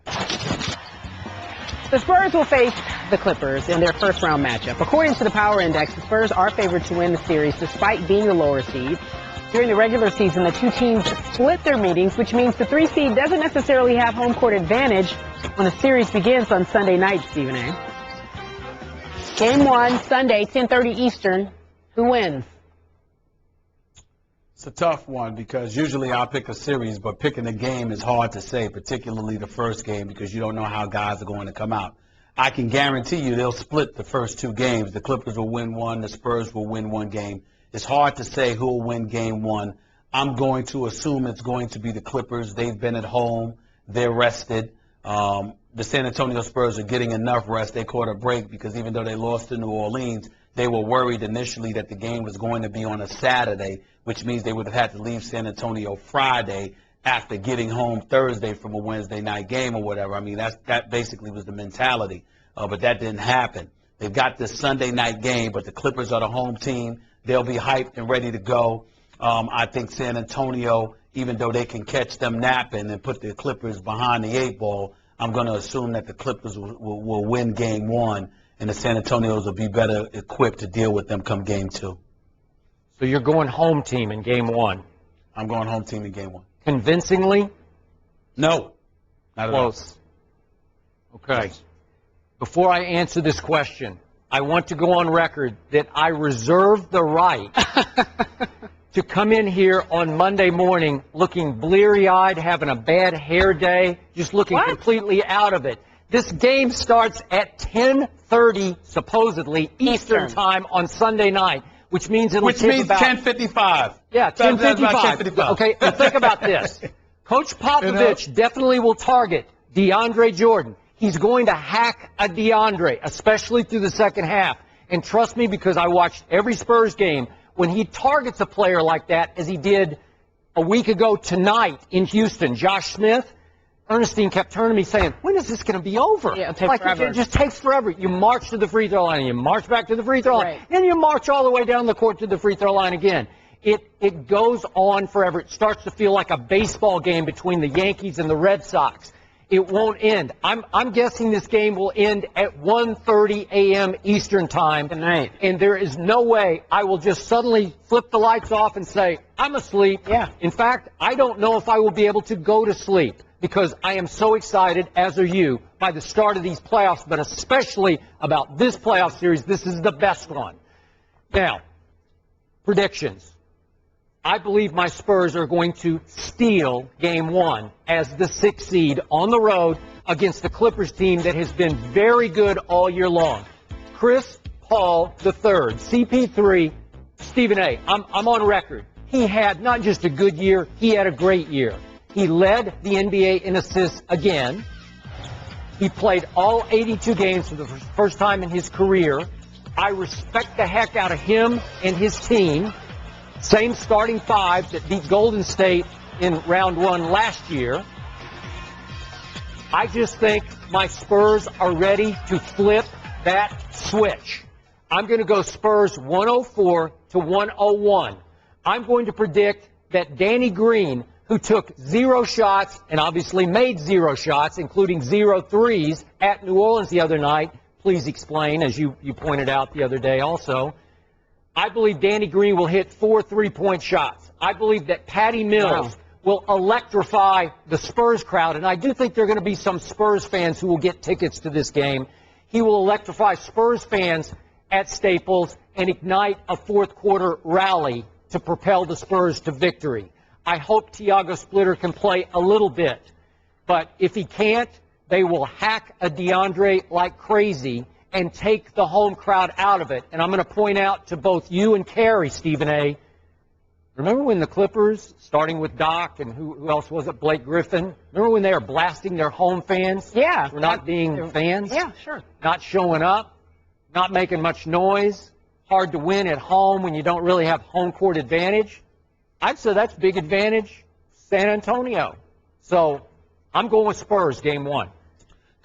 The Spurs will face the Clippers in their first-round matchup. According to the Power Index, the Spurs are favored to win the series despite being the lower seed. During the regular season, the 2 teams split their meetings, which means the 3 seed doesn't necessarily have home court advantage when the series begins on Sunday night, Stephen A. Game 1, Sunday, 10:30 Eastern. Who wins? It's a tough one because usually I'll pick a series, but picking a game is hard to say, particularly the first game, because you don't know how guys are going to come out. I can guarantee you they'll split the first 2 games. The Clippers will win 1, the Spurs will win 1 game. It's hard to say who will win game 1. I'm going to assume it's going to be the Clippers. They've been at home. They're rested. The San Antonio Spurs are getting enough rest. They caught a break because even though they lost to New Orleans, they were worried initially that the game was going to be on a Saturday, which means they would have had to leave San Antonio Friday after getting home Thursday from a Wednesday night game or whatever. I mean, that basically was the mentality, but that didn't happen. They've got this Sunday night game, but the Clippers are the home team. They'll be hyped and ready to go. I think San Antonio, even though they can catch them napping and put the Clippers behind the 8 ball, I'm going to assume that the Clippers will win game 1, and the San Antonios will be better equipped to deal with them come game 2. So you're going home team in game 1. I'm going home team in game 1. Convincingly? No. Not at all. Close. Okay. Before I answer this question, I want to go on record that I reserve the right to come in here on Monday morning looking bleary-eyed, having a bad hair day, just looking completely out of it. This game starts at 10:30, supposedly, Eastern time on Sunday night, which means it'll take about... 10:55. Yeah, 10:55. Okay, and think about this. Coach Popovich definitely will target DeAndre Jordan. He's going to hack a DeAndre, especially through the second half. And trust me, because I watched every Spurs game, when he targets a player like that, as he did a week ago tonight in Houston, Josh Smith, Ernestine kept turning to me saying, when is this going to be over? Yeah, it'll take like, forever. it just takes forever. You march to the free throw line, and you march back to the free throw line, Right. and you march all the way down the court to the free throw line again. It goes on forever. It starts to feel like a baseball game between the Yankees and the Red Sox. It won't end. I'm guessing this game will end at 1:30 a.m. Eastern time. Tonight. And there is no way I will just suddenly flip the lights off and say, I'm asleep. Yeah. In fact, I don't know if I will be able to go to sleep because I am so excited, as are you, by the start of these playoffs, but especially about this playoff series. This is the best one. Now, predictions. I believe my Spurs are going to steal Game 1 as the 6th seed on the road against the Clippers team that has been very good all year long. Chris Paul III, CP3, Stephen A. I'm on record. He had not just a good year, he had a great year. He led the NBA in assists again. He played all 82 games for the first time in his career. I respect the heck out of him and his team. Same starting five that beat Golden State in round 1 last year. I just think my Spurs are ready to flip that switch. I'm going to go Spurs 104 to 101. I'm going to predict that Danny Green, who took 0 shots and obviously made 0 shots, including 0 threes at New Orleans the other night, please explain, as you pointed out the other day also, I believe Danny Green will hit 4 3-point shots. I believe that Patty Mills will electrify the Spurs crowd, and I do think there are going to be some Spurs fans who will get tickets to this game. He will electrify Spurs fans at Staples and ignite a fourth-quarter rally to propel the Spurs to victory. I hope Tiago Splitter can play a little bit, but if he can't, they will hack a DeAndre like crazy and take the home crowd out of it. And I'm going to point out to both you and Carrie, Stephen A., remember when the Clippers, starting with Doc and who else was it, Blake Griffin, remember when they were blasting their home fans Yeah. for not being fans? Yeah, sure. Not showing up, not making much noise, hard to win at home when you don't really have home court advantage? I'd say that's big advantage San Antonio. So I'm going with Spurs, Game 1.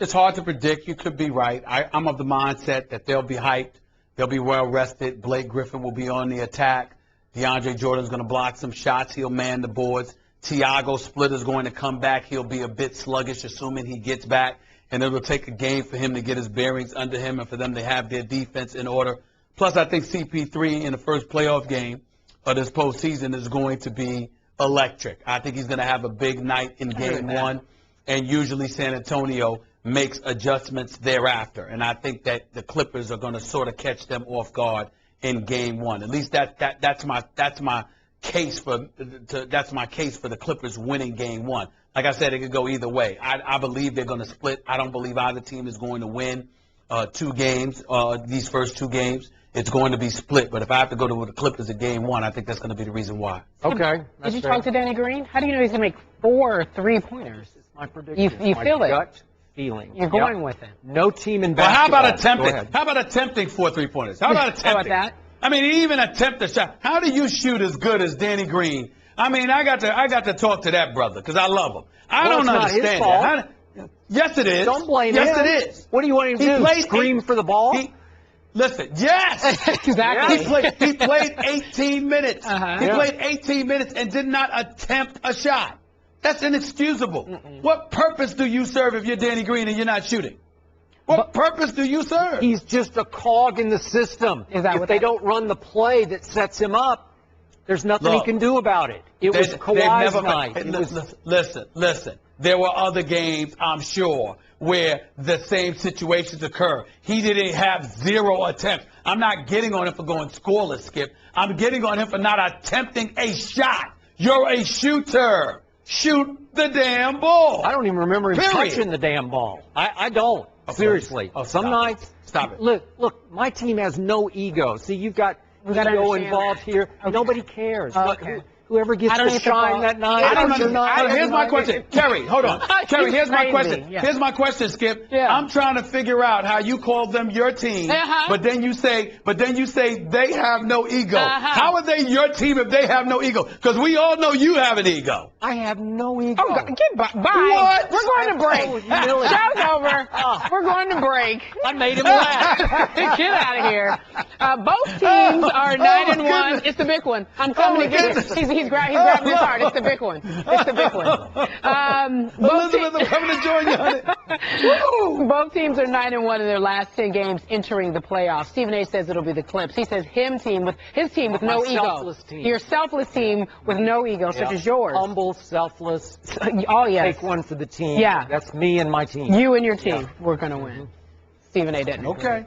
It's hard to predict. You could be right. I'm of the mindset that they'll be hyped. They'll be well rested. Blake Griffin will be on the attack. DeAndre Jordan's going to block some shots. He'll man the boards. Tiago Splitter's going to come back. He'll be a bit sluggish, assuming he gets back. And it'll take a game for him to get his bearings under him and for them to have their defense in order. Plus, I think CP3 in the first playoff game of this postseason is going to be electric. I think he's going to have a big night in Game 1. And usually San Antonio makes adjustments thereafter. And I think that the Clippers are going to sort of catch them off guard in Game 1. At least that's my case for the Clippers winning Game 1. Like I said, it could go either way. I believe they're going to split. I don't believe either team is going to win 2 games, these first 2 games. It's going to be split. But if I have to go to the Clippers in Game 1, I think that's going to be the reason why. Okay. Did you talk to Danny Green? How do you know he's going to make 4 3-pointers? It's my prediction. You feel it? Gut feeling. You're going with it. No team in Well, basketball. how about attempting 4 3-pointers? How about attempting? How about that? I mean, even attempt a shot. How do you shoot as good as Danny Green? I mean, I got to talk to that brother because I love him. I don't Well, it's not his understand fault. that. Yes, it is. Don't blame him. Yes, it is. What do you want him to do? Scream for the ball? Listen, yes. Exactly. He played 18 minutes. Uh-huh. He Yeah. played 18 minutes and did not attempt a shot. That's inexcusable. What purpose do you serve if you're Danny Green and you're not shooting? What purpose do you serve? He's just a cog in the system. Is that if what they that- don't run the play that sets him up, there's nothing Look, he can do about it. It was Kawhi's night. It was, Listen. There were other games, I'm sure, where the same situations occur. He didn't have 0 attempts. I'm not getting on him for going scoreless, Skip. I'm getting on him for not attempting a shot. You're a shooter. Shoot the damn ball. I don't even remember him Period. touching the damn ball. I don't. Seriously. Oh, Some stop nights. it. Stop it. Look, my team has no ego. See, you've got We gotta ego understand involved that. here. Okay. Nobody cares. Okay. whoever gets to shine that night. I don't understand. Here's my question. Kerry, hold on. Kerry, here's my crazy. question. Yeah. Here's my question, Skip. Yeah. I'm trying to figure out how you call them your team, but then you say they have no ego. How are they your team if they have no ego? Because we all know you have an ego. I have no ego. Oh, get bye. What? We're going to break. Show's over. We're going to break. I made him laugh. Get out of here. Both teams are 9-1. It's the big one. I'm coming to get it. He's grabbing his heart. It's the big one. It's the big one. Elizabeth, I'm coming to join you on it. Both teams are 9-1 in their last 10 games entering the playoffs. Stephen A. says it'll be the Clips. He says his team with no ego. Selfless team. Your selfless team with no ego, such as yours. Humble, selfless. Oh, yes. Take one for the team. Yeah. That's me and my team. You and your team. We're going to win. Stephen A. didn't. Okay.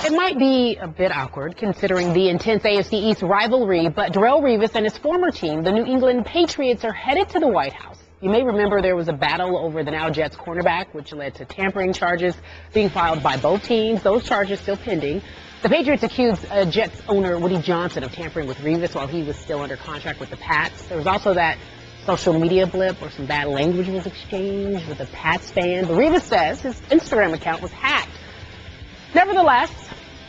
It might be a bit awkward considering the intense AFC East rivalry, but Darrelle Revis and his former team, the New England Patriots, are headed to the White House. You may remember there was a battle over the now Jets cornerback, which led to tampering charges being filed by both teams. Those charges still pending. The Patriots accused Jets owner Woody Johnson of tampering with Revis while he was still under contract with the Pats. There was also that social media blip where some bad language was exchanged with a Pats fan. But Revis says his Instagram account was hacked. Nevertheless,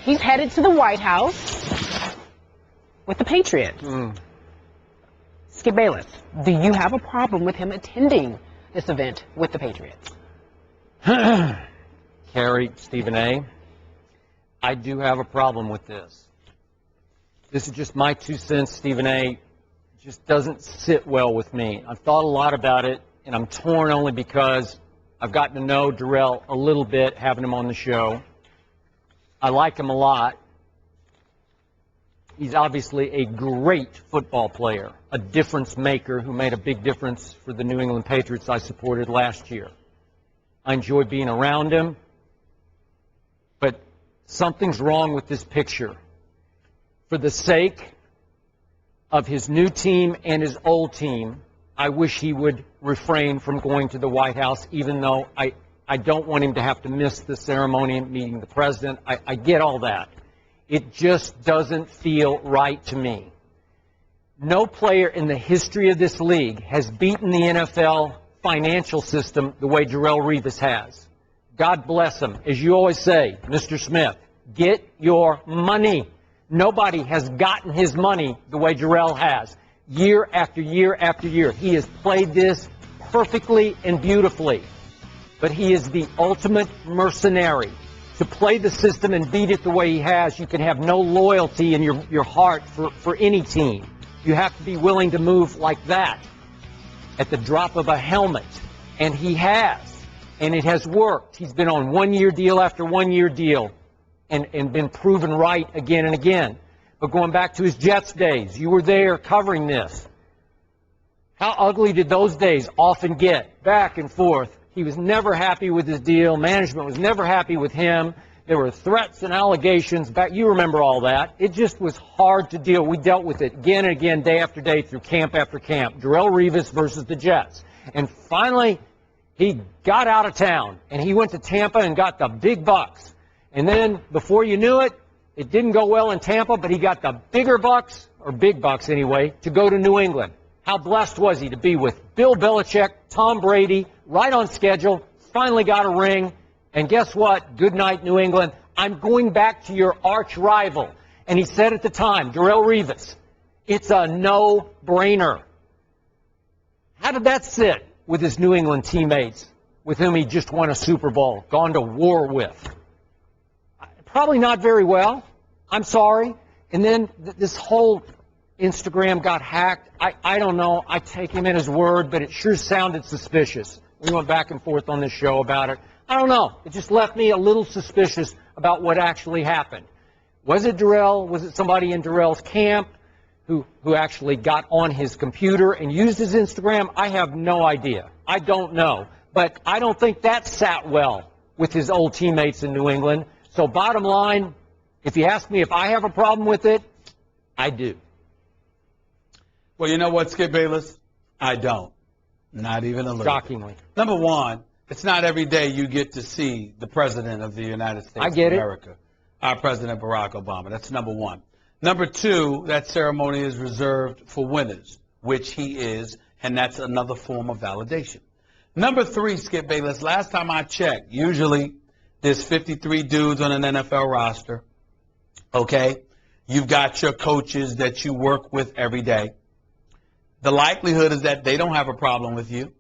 he's headed to the White House with the Patriots. Skip Bayless, do you have a problem with him attending this event with the Patriots? Kerry, Stephen A., I do have a problem with this. This is just my 2 cents, Stephen A. It just doesn't sit well with me. I've thought a lot about it, and I'm torn only because I've gotten to know Darrelle a little bit, having him on the show. I like him a lot. He's obviously a great football player, a difference maker who made a big difference for the New England Patriots I supported last year. I enjoy being around him, but something's wrong with this picture. For the sake of his new team and his old team, I wish he would refrain from going to the White House, even though I don't want him to have to miss the ceremony and meeting the president. I get all that. It just doesn't feel right to me. No player in the history of this league has beaten the NFL financial system the way Darrelle Revis has. God bless him. As you always say, Mr. Smith, get your money. Nobody has gotten his money the way Darrelle has. Year after year after year. He has played this perfectly and beautifully. But he is the ultimate mercenary. To play the system and beat it the way he has, you can have no loyalty in your heart for any team. You have to be willing to move like that at the drop of a helmet. And he has. And it has worked. He's been on one-year deal after one-year deal and been proven right again and again. But going back to his Jets days, you were there covering this. How ugly did those days often get? Back and forth. He was never happy with his deal. Management was never happy with him. There were threats and allegations. You remember all that. It just was hard to deal. We dealt with it again and again, day after day, through camp after camp. Darrelle Revis versus the Jets. And finally, he got out of town, and he went to Tampa and got the big bucks. And then, before you knew it, it didn't go well in Tampa, but he got the bigger bucks, or big bucks anyway, to go to New England. How blessed was he to be with Bill Belichick, Tom Brady, right on schedule, finally got a ring, and guess what? Good night, New England. I'm going back to your arch rival. And he said at the time, Darrelle Revis, it's a no-brainer. How did that sit with his New England teammates with whom he just won a Super Bowl, gone to war with? Probably not very well. I'm sorry. And then this whole Instagram got hacked. I don't know. I take him at his word, but it sure sounded suspicious. We went back and forth on this show about it. I don't know. It just left me a little suspicious about what actually happened. Was it Darrelle? Was it somebody in Darrelle's camp who actually got on his computer and used his Instagram? I have no idea. I don't know. But I don't think that sat well with his old teammates in New England. So bottom line, if you ask me if I have a problem with it, I do. Well, you know what, Skip Bayless? I don't. Not even a little. Shockingly. Number one, it's not every day you get to see the President of the United States I get of America, our President Barack Obama. That's number one. Number 2, that ceremony is reserved for winners, which he is, and that's another form of validation. Number 3, Skip Bayless, last time I checked, usually there's 53 dudes on an NFL roster, okay? You've got your coaches that you work with every day. The likelihood is that they don't have a problem with you.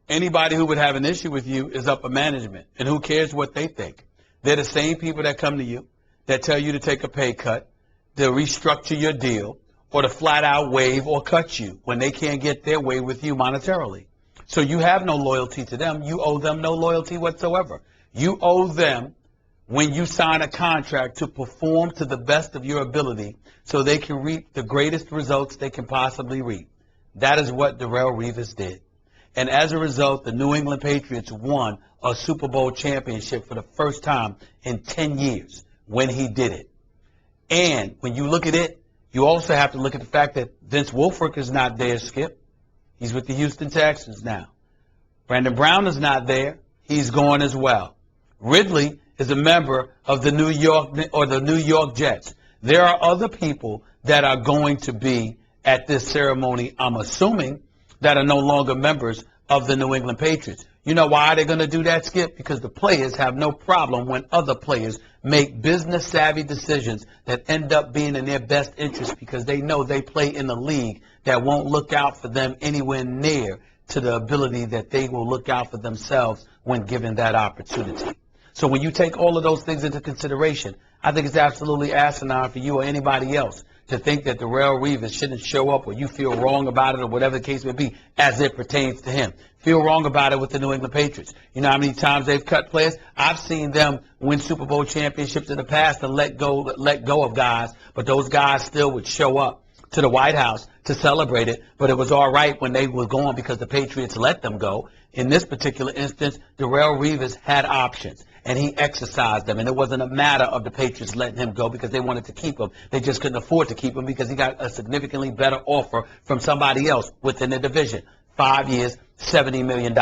Anybody who would have an issue with you is upper management, and who cares what they think? They're the same people that come to you, that tell you to take a pay cut, to restructure your deal, or to flat out waive or cut you when they can't get their way with you monetarily. So you have no loyalty to them. You owe them no loyalty whatsoever. You owe them, when you sign a contract, to perform to the best of your ability so they can reap the greatest results they can possibly reap. That is what Darrelle Revis did. And as a result, the New England Patriots won a Super Bowl championship for the first time in 10 years when he did it. And when you look at it, you also have to look at the fact that Vince Wilfork is not there, Skip. He's with the Houston Texans now. Brandon Brown is not there. He's gone as well. Ridley is a member of the New York Jets. There are other people that are going to be at this ceremony, I'm assuming, that are no longer members of the New England Patriots. You know why they're going to do that, Skip? Because the players have no problem when other players make business-savvy decisions that end up being in their best interest, because they know they play in a league that won't look out for them anywhere near to the ability that they will look out for themselves when given that opportunity. So when you take all of those things into consideration, I think it's absolutely asinine for you or anybody else to think that Darrelle Revis shouldn't show up, or you feel wrong about it, or whatever the case may be, as it pertains to him. Feel wrong about it with the New England Patriots. You know how many times they've cut players? I've seen them win Super Bowl championships in the past and let go of guys, but those guys still would show up to the White House to celebrate it, but it was all right when they were gone because the Patriots let them go. In this particular instance, Darrelle Revis had options, and he exercised them, and it wasn't a matter of the Patriots letting him go because they wanted to keep him. They just couldn't afford to keep him because he got a significantly better offer from somebody else within the division. 5 years, $70 million.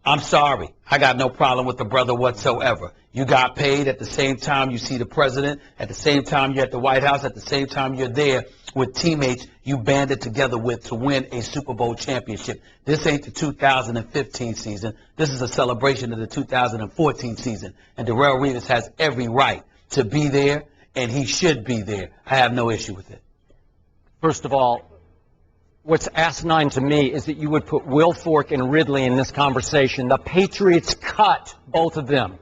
I'm sorry. I got no problem with the brother whatsoever. You got paid at the same time you see the president, at the same time you're at the White House, at the same time you're there with teammates you banded together with to win a Super Bowl championship. This ain't the 2015 season. This is a celebration of the 2014 season. And Darrelle Revis has every right to be there, and he should be there. I have no issue with it. First of all, what's asinine to me is that you would put Wilfork and Ridley in this conversation. The Patriots cut both of them.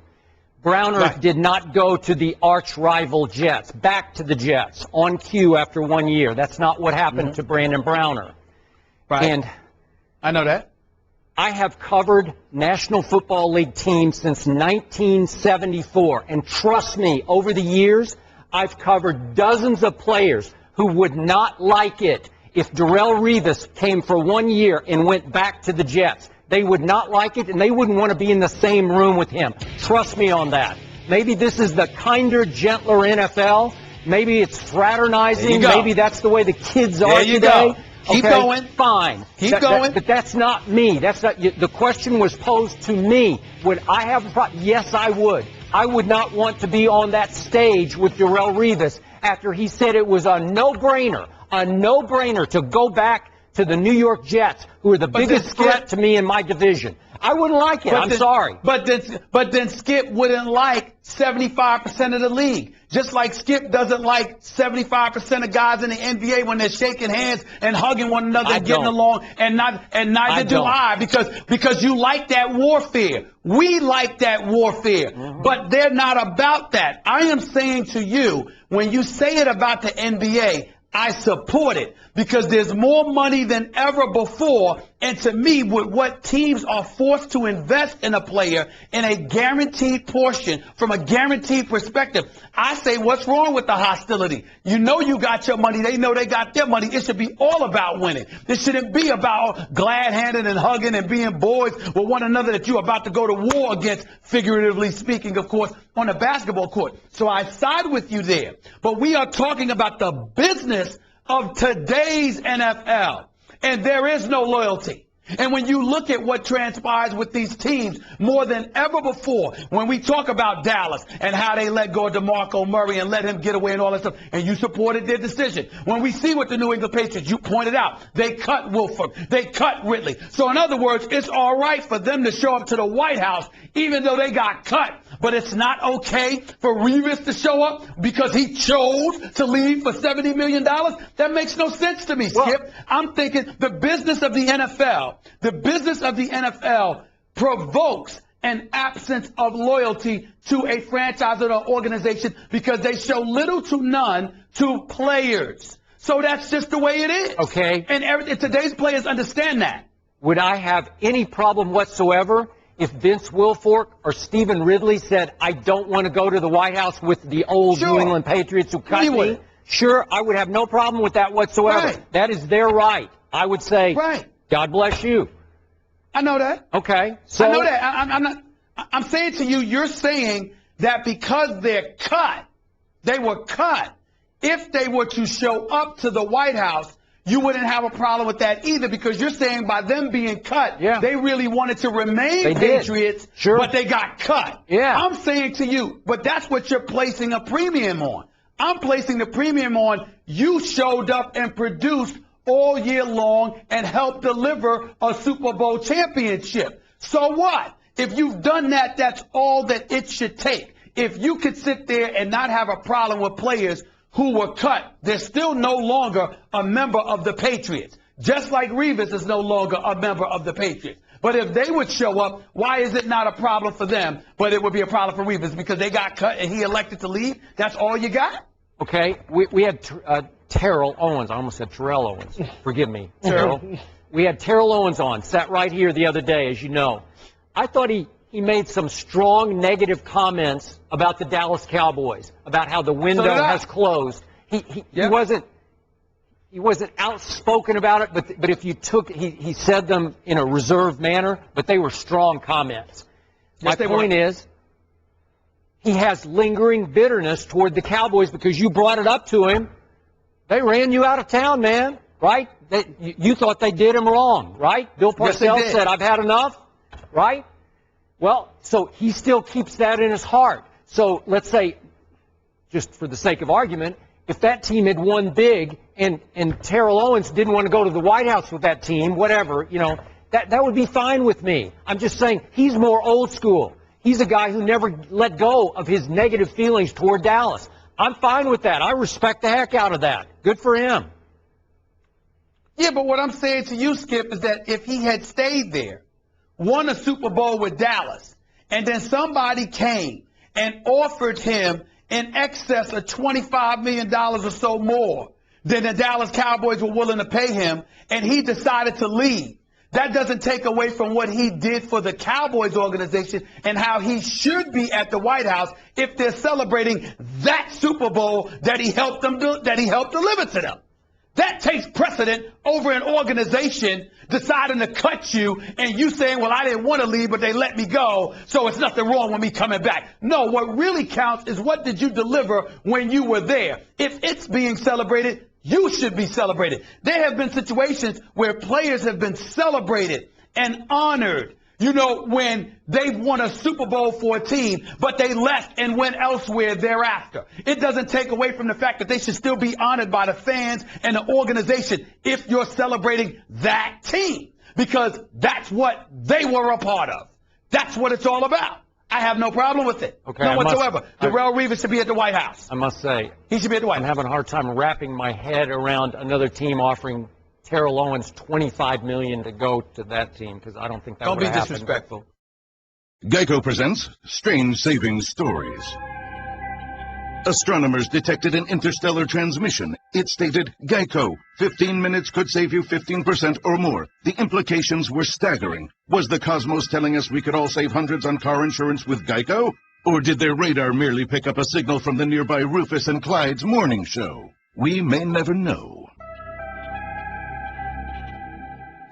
Browner did not go to the arch-rival Jets, back to the Jets, on cue after 1 year. That's not what happened to Brandon Browner. Right. And I know that. I have covered National Football League teams since 1974. And trust me, over the years, I've covered dozens of players who would not like it if Darrelle Revis came for 1 year and went back to the Jets. They would not like it, and they wouldn't want to be in the same room with him. Trust me on that. Maybe this is the kinder, gentler NFL. Maybe it's fraternizing. Maybe that's the way the kids are today. Go. Keep going. Fine. Keep going. But that's not me. That's not. The question was posed to me. Would I have a problem? Yes, I would. I would not want to be on that stage with Darrelle Revis after he said it was a no-brainer to go back to the New York Jets, who are the biggest threat to me in my division. I wouldn't like it. I'm sorry. But then Skip wouldn't like 75% of the league. Just like Skip doesn't like 75% of guys in the NBA when they're shaking hands and hugging one another and getting along, and neither do I, because you like that warfare. We like that warfare, but they're not about that. I am saying to you, when you say it about the NBA, I support it because there's more money than ever before. And to me, with what teams are forced to invest in a player in a guaranteed portion from a guaranteed perspective, I say, what's wrong with the hostility? You know you got your money. They know they got their money. It should be all about winning. It shouldn't be about glad-handed and hugging and being boys with one another that you're about to go to war against, figuratively speaking, of course, on a basketball court. So I side with you there. But we are talking about the business of today's NFL. And there is no loyalty. And when you look at what transpires with these teams more than ever before, when we talk about Dallas and how they let go of DeMarco Murray and let him get away and all that stuff, and you supported their decision. When we see what the New England Patriots, you pointed out, they cut Wolford, they cut Ridley. So in other words, it's all right for them to show up to the White House even though they got cut. But it's not okay for Revis to show up because he chose to leave for $70 million? That makes no sense to me, Skip. I'm thinking the business of the NFL provokes an absence of loyalty to a franchise or an organization because they show little to none to players. So that's just the way it is. Okay. And today's players understand that. Would I have any problem whatsoever if Vince Wilfork or Stephen Ridley said, I don't want to go to the White House with the old New England Patriots who cut me? Sure, I would have no problem with that whatsoever. Right. That is their right. I would say, God bless you. I know that. Okay. So I know that. I'm saying to you, you're saying that because they're cut, they were cut. If they were to show up to the White House, you wouldn't have a problem with that either because you're saying by them being cut, they really wanted to remain Patriots, but they got cut. Yeah. I'm saying to you, but that's what you're placing a premium on. I'm placing the premium on you showed up and produced all year long and helped deliver a Super Bowl championship. So what? If you've done that, that's all that it should take. If you could sit there and not have a problem with players who were cut, they're still no longer a member of the Patriots. Just like Revis is no longer a member of the Patriots. But if they would show up, why is it not a problem for them, but it would be a problem for Revis? Because they got cut and he elected to leave? That's all you got? Okay. We had Terrell Owens. I almost said Terrell Owens. Forgive me, Terrell. We had Terrell Owens on, sat right here the other day, as you know. I thought he made some strong negative comments about the Dallas Cowboys, about how the window has closed. He wasn't outspoken about it, but if you took, he said them in a reserved manner, but they were strong comments. My point is, he has lingering bitterness toward the Cowboys because you brought it up to him. They ran you out of town, man, right? You thought they did him wrong, right? Bill Parcells said, I've had enough, right? Well, so he still keeps that in his heart. So let's say, just for the sake of argument, if that team had won big and Terrell Owens didn't want to go to the White House with that team, whatever, that would be fine with me. I'm just saying he's more old school. He's a guy who never let go of his negative feelings toward Dallas. I'm fine with that. I respect the heck out of that. Good for him. Yeah, but what I'm saying to you, Skip, is that if he had stayed there, won a Super Bowl with Dallas, and then somebody came and offered him in excess of $25 million or so more than the Dallas Cowboys were willing to pay him, and he decided to leave. That doesn't take away from what he did for the Cowboys organization and how he should be at the White House if they're celebrating that Super Bowl that he helped deliver to them. That takes precedent over an organization deciding to cut you and you saying, well, I didn't want to leave, but they let me go, so it's nothing wrong with me coming back. No, what really counts is what did you deliver when you were there. If it's being celebrated, you should be celebrated. There have been situations where players have been celebrated and honored, when they've won a Super Bowl for a team, but they left and went elsewhere thereafter. It doesn't take away from the fact that they should still be honored by the fans and the organization if you're celebrating that team, because that's what they were a part of. That's what it's all about. I have no problem with it. Okay, none whatsoever. Darrelle Revis should be at the White House. I must say, he should be at the White House. I'm having a hard time wrapping my head around another team offering Terrell Owens $25 million to go to that team, because I don't think that would happen. Don't be disrespectful. Geico presents Strange Savings Stories. Astronomers detected an interstellar transmission. It stated, Geico, 15 minutes could save you 15% or more. The implications were staggering. Was the cosmos telling us we could all save hundreds on car insurance with Geico? Or did their radar merely pick up a signal from the nearby Rufus and Clyde's morning show? We may never know.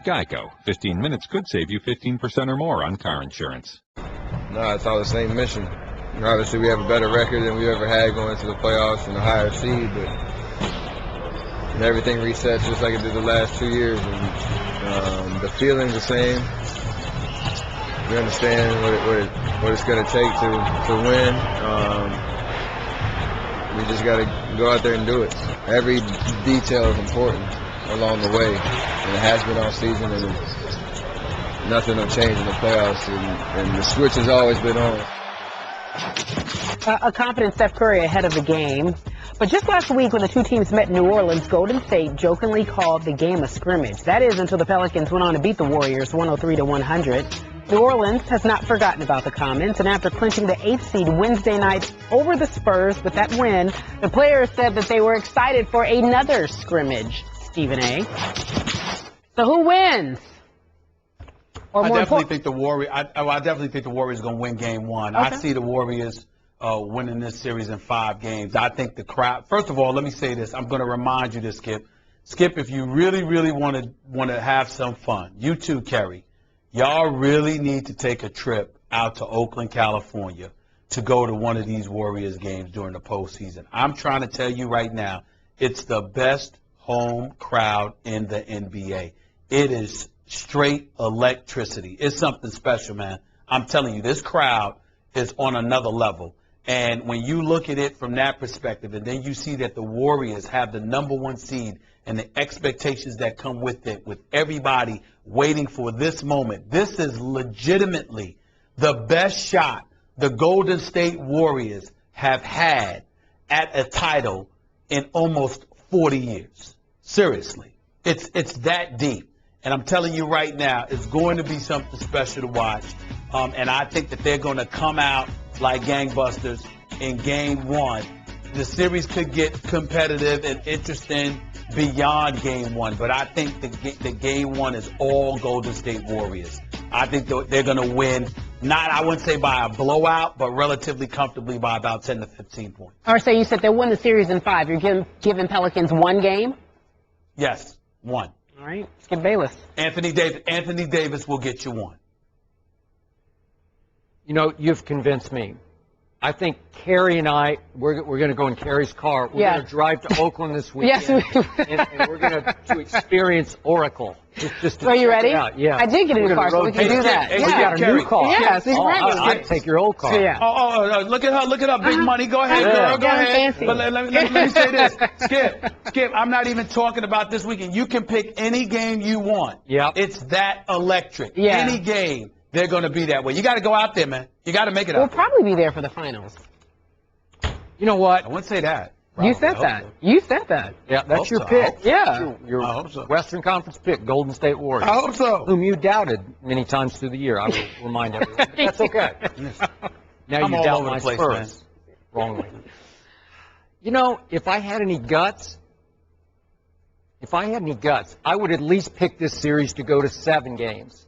Geico. 15 minutes could save you 15% or more on car insurance. No, it's all the same mission. Obviously, we have a better record than we ever had going into the playoffs and a higher seed, but everything resets just like it did the last 2 years. And The feeling's the same. We understand what it's going to take to win. We just got to go out there and do it. Every detail is important along the way, and it has been all season, and nothing will change in the playoffs, and the switch has always been on. A confident Steph Curry ahead of the game. But just last week when the two teams met in New Orleans, Golden State jokingly called the game a scrimmage. That is until the Pelicans went on to beat the Warriors 103-100. New Orleans has not forgotten about the comments, and after clinching the 8th seed Wednesday night over the Spurs with that win, the players said that they were excited for another scrimmage, Stephen A. So who wins? Or I more definitely think the Warriors. I definitely think the Warriors going to win Game 1. Okay. I see the Warriors winning this series in 5 games. I think the crowd. First of all, let me say this. I'm going to remind you this, Skip. Skip, if you really, really want to have some fun, you too, Kerry. Y'all really need to take a trip out to Oakland, California, to go to one of these Warriors games during the postseason. I'm trying to tell you right now, it's the best home crowd in the NBA. It is straight electricity. It's something special, man. I'm telling you, this crowd is on another level. And when you look at it from that perspective, and then you see that the Warriors have the #1 seed and the expectations that come with it, with everybody waiting for this moment, this is legitimately the best shot the Golden State Warriors have had at a title in almost 40 years. Seriously. It's that deep. And I'm telling you right now, it's going to be something special to watch. And I think that they're going to come out like gangbusters in Game 1. The series could get competitive and interesting beyond Game 1, but I think the Game 1 is all Golden State Warriors. I think they're going to win, not, I wouldn't say by a blowout, but relatively comfortably by about 10 to 15 points. All right, so you said they'll win the series in 5. You're giving Pelicans 1 game? Yes, 1. All right, let's get Bayless. Anthony Davis will get you 1. You know, you've convinced me. I think Carrie and I, we're going to go in Carrie's car. We're going to drive to Oakland this weekend. Yes, and we're going to experience Oracle. Just to Are you check ready? it out. Yeah. I did get a new car, so we can do that. Hey, We yeah. got a new car. Yes, exactly. I'd take your old car. Yeah. Oh, look at her, big money. Go ahead, girl, go Yeah, ahead. fancy. But let me say this. Skip, I'm not even talking about this weekend. You can pick any game you want. Yep. It's that electric. Yeah. Any game, they're going to be that way. You got to go out there, man. You got to make it We'll out there. probably be there for the finals. You know what? I wouldn't say that. You said that. You said that. Yeah, that's Hope your so. pick. Yeah. Your I hope so. Western Conference pick, Golden State Warriors. I hope so. Whom you doubted many times through the year. I will remind everyone. But that's okay. Now I'm you all doubt over my the place, Spurs. Wrongly. You know, if I had any guts, I would at least pick this series to go to 7 games.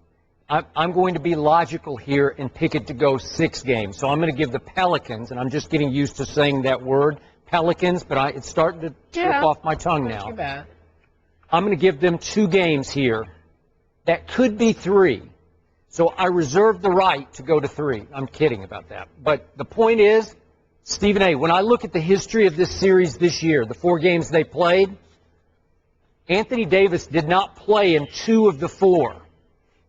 I'm going to be logical here and pick it to go 6 games. So I'm going to give the Pelicans, and I'm just getting used to saying that word, Pelicans, but it's starting to trip off my tongue now. Too bad. I'm going to give them 2 games here. That could be 3. So I reserve the right to go to 3. I'm kidding about that. But the point is, Stephen A., when I look at the history of this series this year, the 4 games they played, Anthony Davis did not play in 2 of the 4.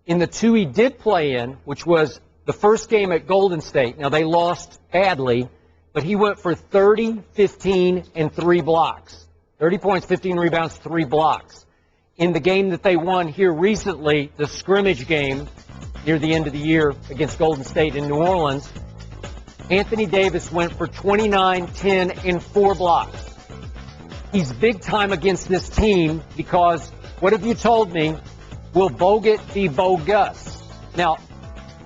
In the 2 he did play in, which was the first game at Golden State. Now, they lost badly, but he went for 30, 15, and 3 blocks. 30 points, 15 rebounds, 3 blocks. In the game that they won here recently, the scrimmage game near the end of the year against Golden State in New Orleans, Anthony Davis went for 29, 10, and 4 blocks. He's big time against this team because, what have you told me? Will Bogut be bogus? Now,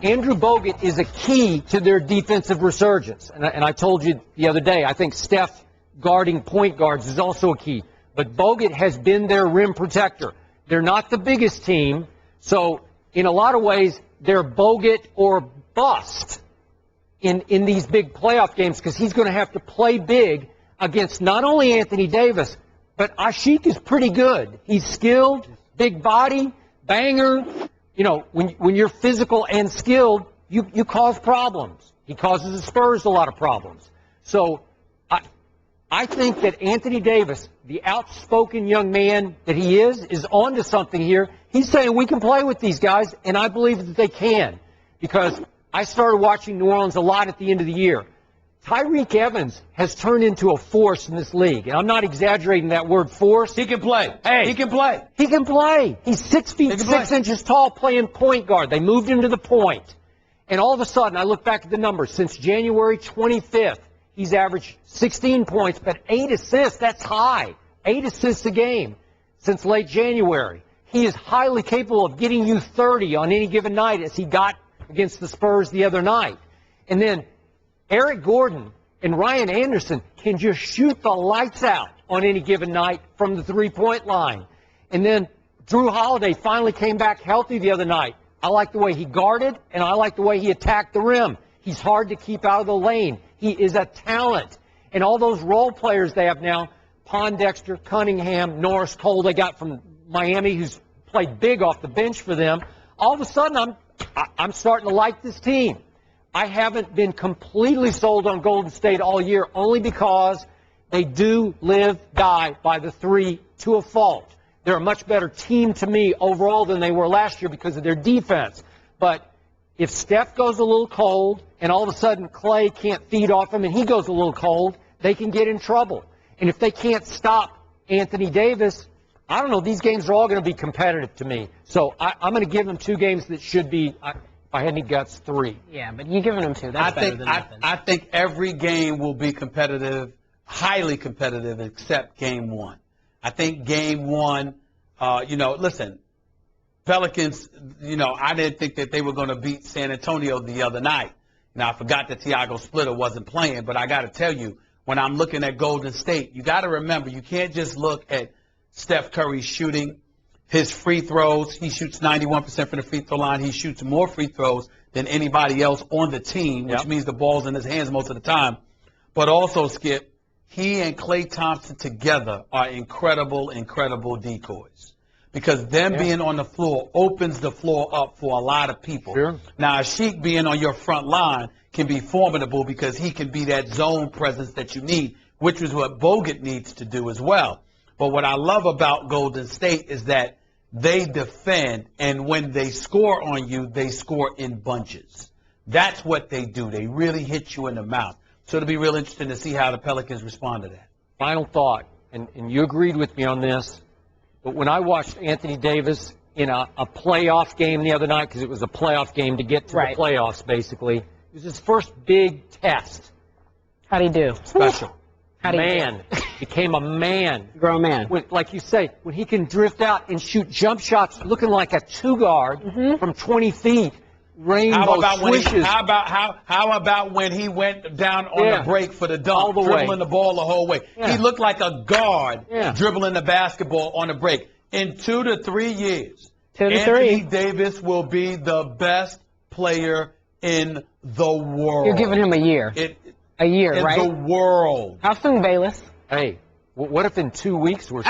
Andrew Bogut is a key to their defensive resurgence. And I told you the other day, I think Steph guarding point guards is also a key. But Bogut has been their rim protector. They're not the biggest team. So, in a lot of ways, they're Bogut or bust in these big playoff games because he's going to have to play big against not only Anthony Davis, but Asik is pretty good. He's skilled, big body, banger. You know, when you're physical and skilled, you cause problems. He causes the Spurs a lot of problems. So I think that Anthony Davis, the outspoken young man that he is onto something here. He's saying we can play with these guys, and I believe that they can, because I started watching New Orleans a lot at the end of the year. Tyreek Evans has turned into a force in this league, and I'm not exaggerating that word force. He can play. Hey, He can play. He can play. He's 6 feet 6 inches tall, playing point guard. They moved him to the point. And all of a sudden, I look back at the numbers. Since January 25th, he's averaged 16 points, but 8 assists. That's high. 8 assists a game since late January. He is highly capable of getting you 30 on any given night, as he got against the Spurs the other night. And then Eric Gordon and Ryan Anderson can just shoot the lights out on any given night from the three-point line. And then Drew Holiday finally came back healthy the other night. I like the way he guarded, and I like the way he attacked the rim. He's hard to keep out of the lane. He is a talent. And all those role players they have now, Pondexter, Cunningham, Norris Cole, they got from Miami, who's played big off the bench for them. All of a sudden, I'm starting to like this team. I haven't been completely sold on Golden State all year, only because they do die by the three to a fault. They're a much better team to me overall than they were last year because of their defense. But if Steph goes a little cold and all of a sudden Clay can't feed off him and he goes a little cold, they can get in trouble. And if they can't stop Anthony Davis, I don't know, these games are all going to be competitive to me. So I'm going to give them 2 games that should be, if I had any guts, 3. Yeah, but you're giving them 2. That's better than nothing. I think every game will be competitive, highly competitive, except game 1. I think game 1, listen, Pelicans, I didn't think that they were going to beat San Antonio the other night. Now, I forgot that Thiago Splitter wasn't playing, but I got to tell you, when I'm looking at Golden State, you got to remember, you can't just look at Steph Curry's shooting, his free throws. He shoots 91% from the free throw line. He shoots more free throws than anybody else on the team, which means the ball's in his hands most of the time. But also, Skip, he and Klay Thompson together are incredible, incredible decoys. Because them being on the floor opens the floor up for a lot of people. Sure. Now, Sheik being on your front line can be formidable because he can be that zone presence that you need, which is what Bogut needs to do as well. But what I love about Golden State is that they defend, and when they score on you, they score in bunches. That's what they do. They really hit you in the mouth. So it'll be real interesting to see how the Pelicans respond to that. Final thought, and you agreed with me on this, but when I watched Anthony Davis in a playoff game the other night, because it was a playoff game to get to the playoffs, basically, it was his first big test. How'd he do? Special. How'd he do? Became a man. Grown man. Like you say, when he can drift out and shoot jump shots looking like a 2-guard from 20 feet, rainbow swishes. How about when he went down on the break for the dunk, dribbling the ball the whole way? Yeah. He looked like a guard dribbling the basketball on the break. In 2 to 3 years, Anthony Davis will be the best player in the world. You're giving him a year. A year, right? In the world. How soon, Bayless? Hey, what if in 2 weeks we're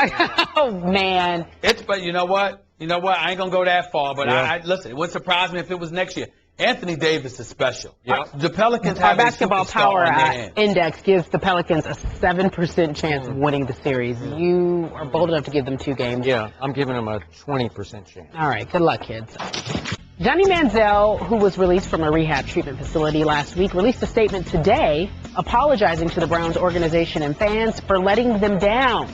Oh, man. But you know what? I ain't going to go that far, but listen, it wouldn't surprise me if it was next year. Anthony Davis is special. The Pelicans have Our basketball power on their hands. index gives the Pelicans a 7% chance of winning the series. You are bold enough to give them 2 games. Yeah, I'm giving them a 20% chance. All right, good luck, kids. Johnny Manziel, who was released from a rehab treatment facility last week, released a statement today apologizing to the Browns organization and fans for letting them down.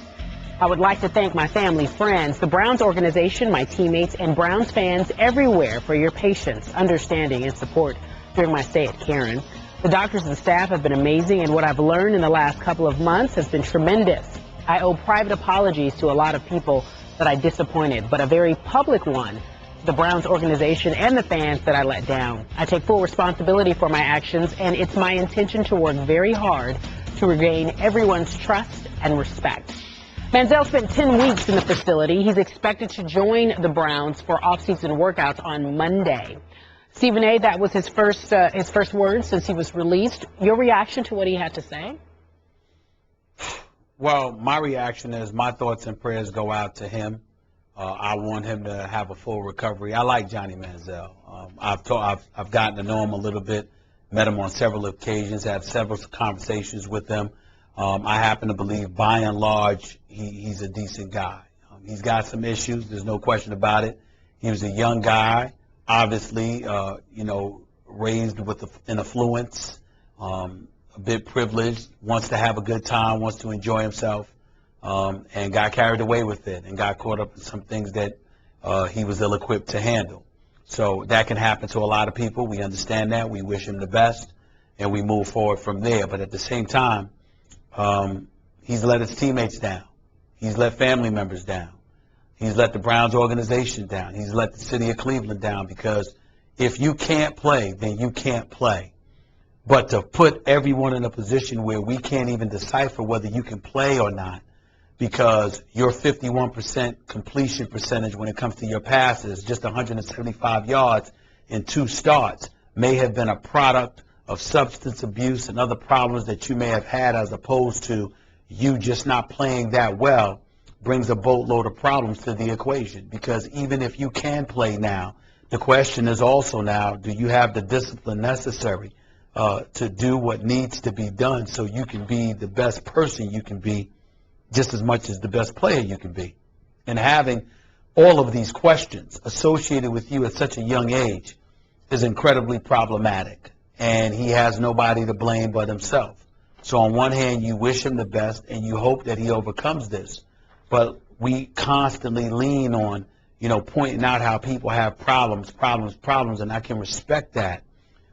I would like to thank my family, friends, the Browns organization, my teammates, and Browns fans everywhere for your patience, understanding, and support during my stay at Cairn. The doctors and staff have been amazing, and what I've learned in the last couple of months has been tremendous. I owe private apologies to a lot of people that I disappointed, but a very public one to the Browns organization and the fans that I let down. I take full responsibility for my actions, and it's my intention to work very hard to regain everyone's trust and respect. Manziel spent 10 weeks in the facility. He's expected to join the Browns for off-season workouts on Monday. Stephen A., that was his first words since he was released. Your reaction to what he had to say? Well, my reaction is my thoughts and prayers go out to him. I want him to have a full recovery. I like Johnny Manziel. I've gotten to know him a little bit, met him on several occasions, had several conversations with him. I happen to believe, by and large, he's a decent guy. He's got some issues. There's no question about it. He was a young guy, obviously, raised with an affluence, a bit privileged, wants to have a good time, wants to enjoy himself, and got carried away with it and got caught up in some things that he was ill-equipped to handle. So that can happen to a lot of people. We understand that. We wish him the best, and we move forward from there. But at the same time, he's let his teammates down. He's let family members down. He's let the Browns organization down. He's let the city of Cleveland down, because if you can't play, then you can't play. But to put everyone in a position where we can't even decipher whether you can play or not, because your 51% completion percentage when it comes to your passes, just 175 yards in 2 starts, may have been a product of substance abuse and other problems that you may have had, as opposed to you just not playing that well, brings a boatload of problems to the equation. Because even if you can play now, the question is also now, do you have the discipline necessary to do what needs to be done so you can be the best person you can be, just as much as the best player you can be? And having all of these questions associated with you at such a young age is incredibly problematic, and he has nobody to blame but himself. So on one hand, you wish him the best and you hope that he overcomes this, but we constantly lean on, pointing out how people have problems, and I can respect that.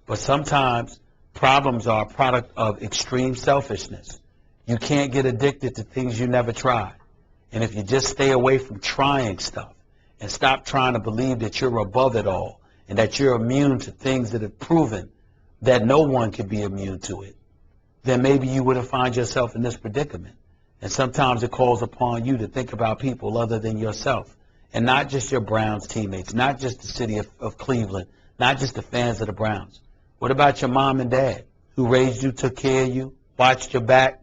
But sometimes problems are a product of extreme selfishness. You can't get addicted to things you never tried. And if you just stay away from trying stuff and stop trying to believe that you're above it all and that you're immune to things that have proven that no one can be immune to it, then maybe you wouldn't find yourself in this predicament. And sometimes it calls upon you to think about people other than yourself, and not just your Browns teammates, not just the city of Cleveland, not just the fans of the Browns. What about your mom and dad who raised you, took care of you, watched your back,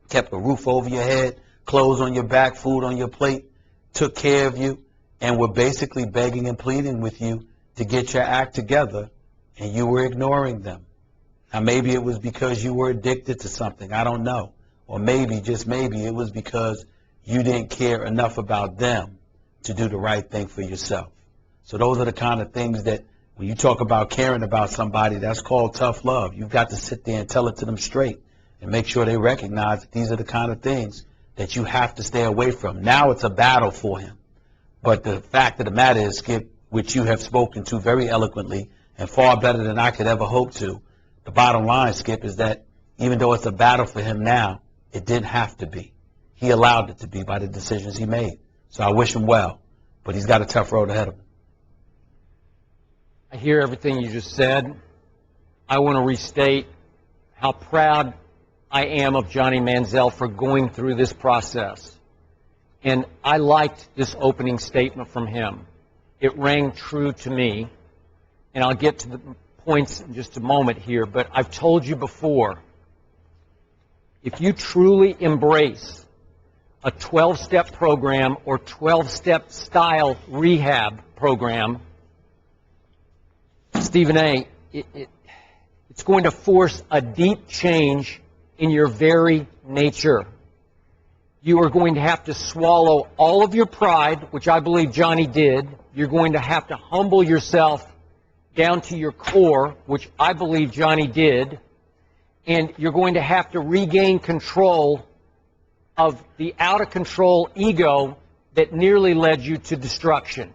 kept a roof over your head, clothes on your back, food on your plate, took care of you, and were basically begging and pleading with you to get your act together, and you were ignoring them? Now, maybe it was because you were addicted to something. I don't know. Or maybe, just maybe, it was because you didn't care enough about them to do the right thing for yourself. So those are the kind of things that, when you talk about caring about somebody, that's called tough love. You've got to sit there and tell it to them straight and make sure they recognize that these are the kind of things that you have to stay away from. Now it's a battle for him. But the fact of the matter is, Skip, which you have spoken to very eloquently and far better than I could ever hope to, the bottom line, Skip, is that even though it's a battle for him now, it didn't have to be. He allowed it to be by the decisions he made. So I wish him well, but he's got a tough road ahead of him. I hear everything you just said. I want to restate how proud I am of Johnny Manziel for going through this process. And I liked this opening statement from him. It rang true to me. And I'll get to the points in just a moment here, but I've told you before, if you truly embrace a 12-step program or 12-step style rehab program, Stephen A., it's going to force a deep change in your very nature. You are going to have to swallow all of your pride, which I believe Johnny did. You're going to have to humble yourself down to your core, which I believe Johnny did. And you're going to have to regain control of the out-of-control ego that nearly led you to destruction.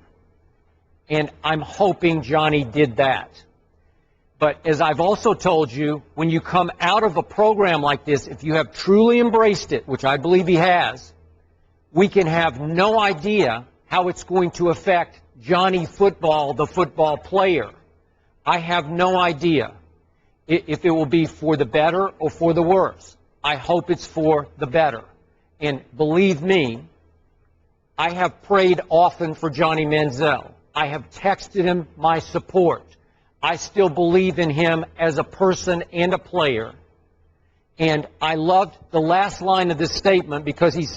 And I'm hoping Johnny did that. But as I've also told you, when you come out of a program like this, if you have truly embraced it, which I believe he has, we can have no idea how it's going to affect Johnny Football, the football player. I have no idea if it will be for the better or for the worse. I hope it's for the better. And believe me, I have prayed often for Johnny Manziel. I have texted him my support. I still believe in him as a person and a player. And I loved the last line of this statement because he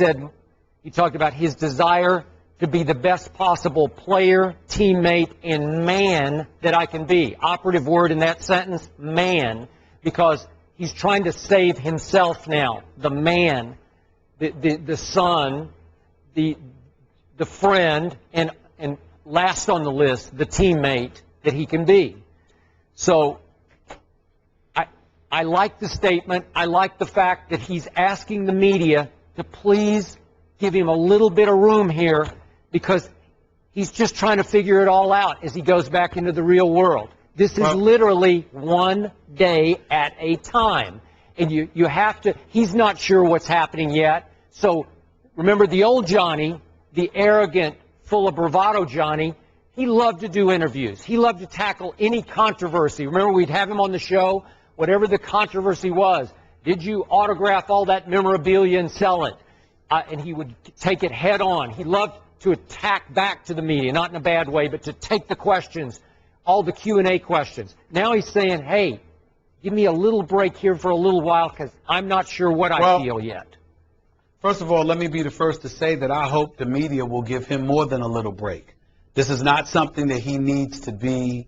talked about his desire to be the best possible player, teammate, and man that I can be. Operative word in that sentence, man, because he's trying to save himself now. The man, the son, the friend, and last on the list, the teammate that he can be. So I like the statement. I like the fact that he's asking the media to please give him a little bit of room here, because he's just trying to figure it all out as he goes back into the real world. This is literally one day at a time. And you have to, he's not sure what's happening yet. So remember the old Johnny, the arrogant, full of bravado Johnny, he loved to do interviews. He loved to tackle any controversy. Remember, we'd have him on the show, whatever the controversy was. Did you autograph all that memorabilia and sell it? And he would take it head on. He loved to attack back to the media, not in a bad way, but to take the questions, all the Q&A questions. Now he's saying, hey, give me a little break here for a little while, because I'm not sure what I feel yet. First of all, let me be the first to say that I hope the media will give him more than a little break. This is not something that he needs to be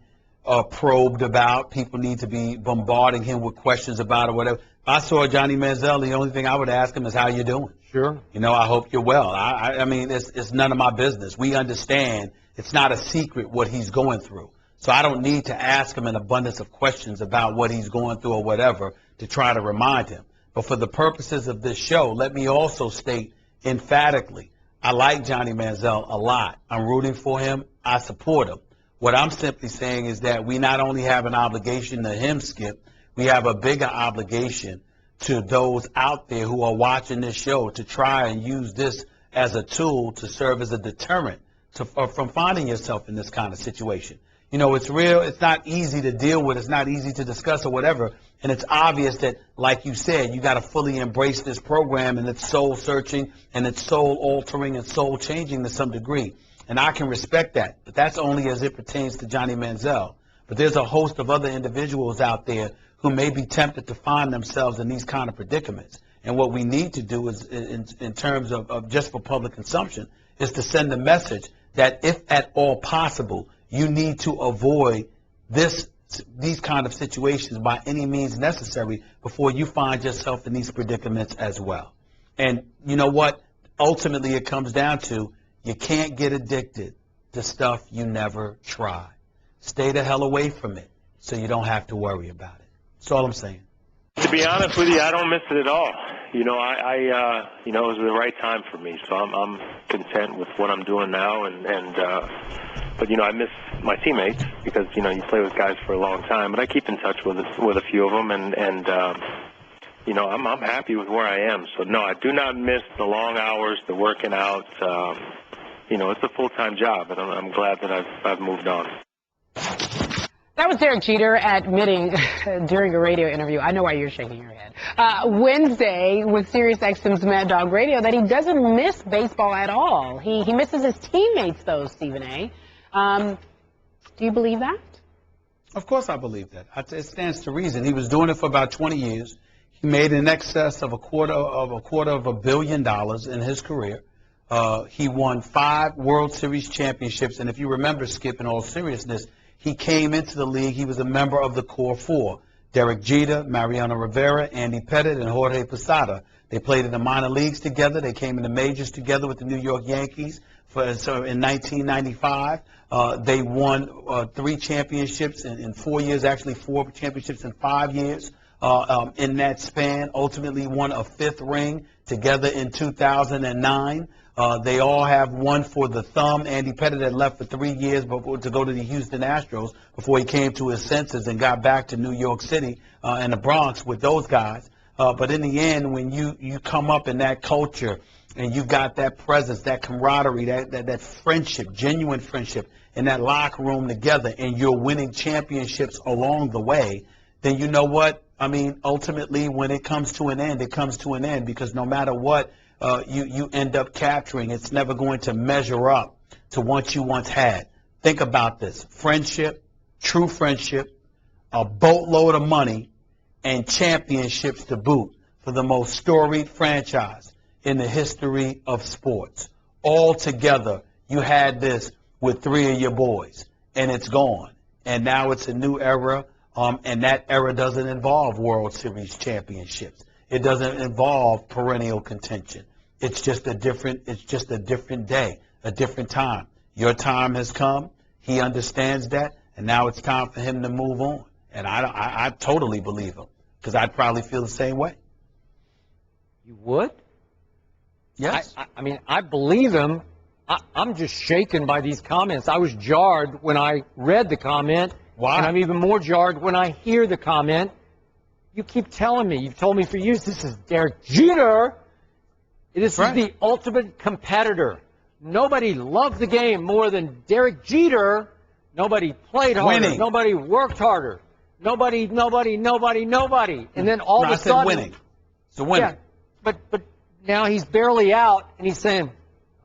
probed about. People need to be bombarding him with questions about it or whatever. If I saw Johnny Manziel, the only thing I would ask him is, how you doing? Sure. You know, I hope you're well. I mean, it's none of my business. We understand it's not a secret what he's going through. So I don't need to ask him an abundance of questions about what he's going through or whatever to try to remind him. But for the purposes of this show, let me also state emphatically, I like Johnny Manziel a lot. I'm rooting for him. I support him. What I'm simply saying is that we not only have an obligation to him, Skip, we have a bigger obligation to those out there who are watching this show to try and use this as a tool to serve as a deterrent from finding yourself in this kind of situation. You know, it's real. It's not easy to deal with. It's not easy to discuss or whatever. And it's obvious that, like you said, you got to fully embrace this program, and it's soul searching and it's soul altering and soul changing to some degree. And I can respect that. But that's only as it pertains to Johnny Manziel. But there's a host of other individuals out there who may be tempted to find themselves in these kind of predicaments. And what we need to do is, in terms of just for public consumption, is to send a message that if at all possible, you need to avoid these kind of situations by any means necessary before you find yourself in these predicaments as well. And you know what? Ultimately, it comes down to you can't get addicted to stuff you never tried. Stay the hell away from it so you don't have to worry about it. That's all I'm saying. To be honest with you, I don't miss it at all. You know, it was the right time for me, so I'm content with what I'm doing now. But you know, I miss my teammates because you know you play with guys for a long time. But I keep in touch with a few of them, and you know, I'm happy with where I am. So no, I do not miss the long hours, the working out. You know, it's a full-time job, and I'm glad that I've moved on. That was Derek Jeter admitting during a radio interview, I know why you're shaking your head, Wednesday with SiriusXM's Mad Dog Radio that he doesn't miss baseball at all. He misses his teammates, though, Stephen A. Do you believe that? Of course I believe that. It stands to reason. He was doing it for about 20 years. He made in excess of a quarter of $1 billion in his career. He won 5 World Series championships, and if you remember, Skip, in all seriousness, he came into the league. He was a member of the Core Four: Derek Jeter, Mariano Rivera, Andy Pettitte, and Jorge Posada. They played in the minor leagues together. They came in the majors together with the New York Yankees. So in 1995, they won 3 championships in 4 years, actually 4 championships in 5 years. In that span, ultimately won a 5th ring together in 2009. They all have one for the thumb. Andy Pettitte had left for 3 years to go to the Houston Astros before he came to his senses and got back to New York City and the Bronx with those guys. But in the end, when you come up in that culture and you got that presence, that camaraderie, that friendship, genuine friendship in that locker room together, and you're winning championships along the way, then you know what? I mean, ultimately, when it comes to an end, it comes to an end, because no matter what you end up capturing, it's never going to measure up to what you once had. Think about this: friendship, true friendship, a boatload of money, and championships to boot for the most storied franchise in the history of sports. All together, you had this with 3 of your boys, and it's gone. And now it's a new era, and that era doesn't involve World Series championships. It doesn't involve perennial contention. It's just a different day, a different time. Your time has come. He understands that, and now it's time for him to move on. And I totally believe him, because I'd probably feel the same way. You would? Yes. I mean, I believe him. I'm just shaken by these comments. I was jarred when I read the comment. Why? And I'm even more jarred when I hear the comment. You keep telling me, you've told me for years, this is Derek Jeter. This is the ultimate competitor. Nobody loved the game more than Derek Jeter. Nobody played harder. Winning. Nobody worked harder. Nobody. And then all of a sudden, winning. It's a winning. Yeah, but now he's barely out, and he's saying,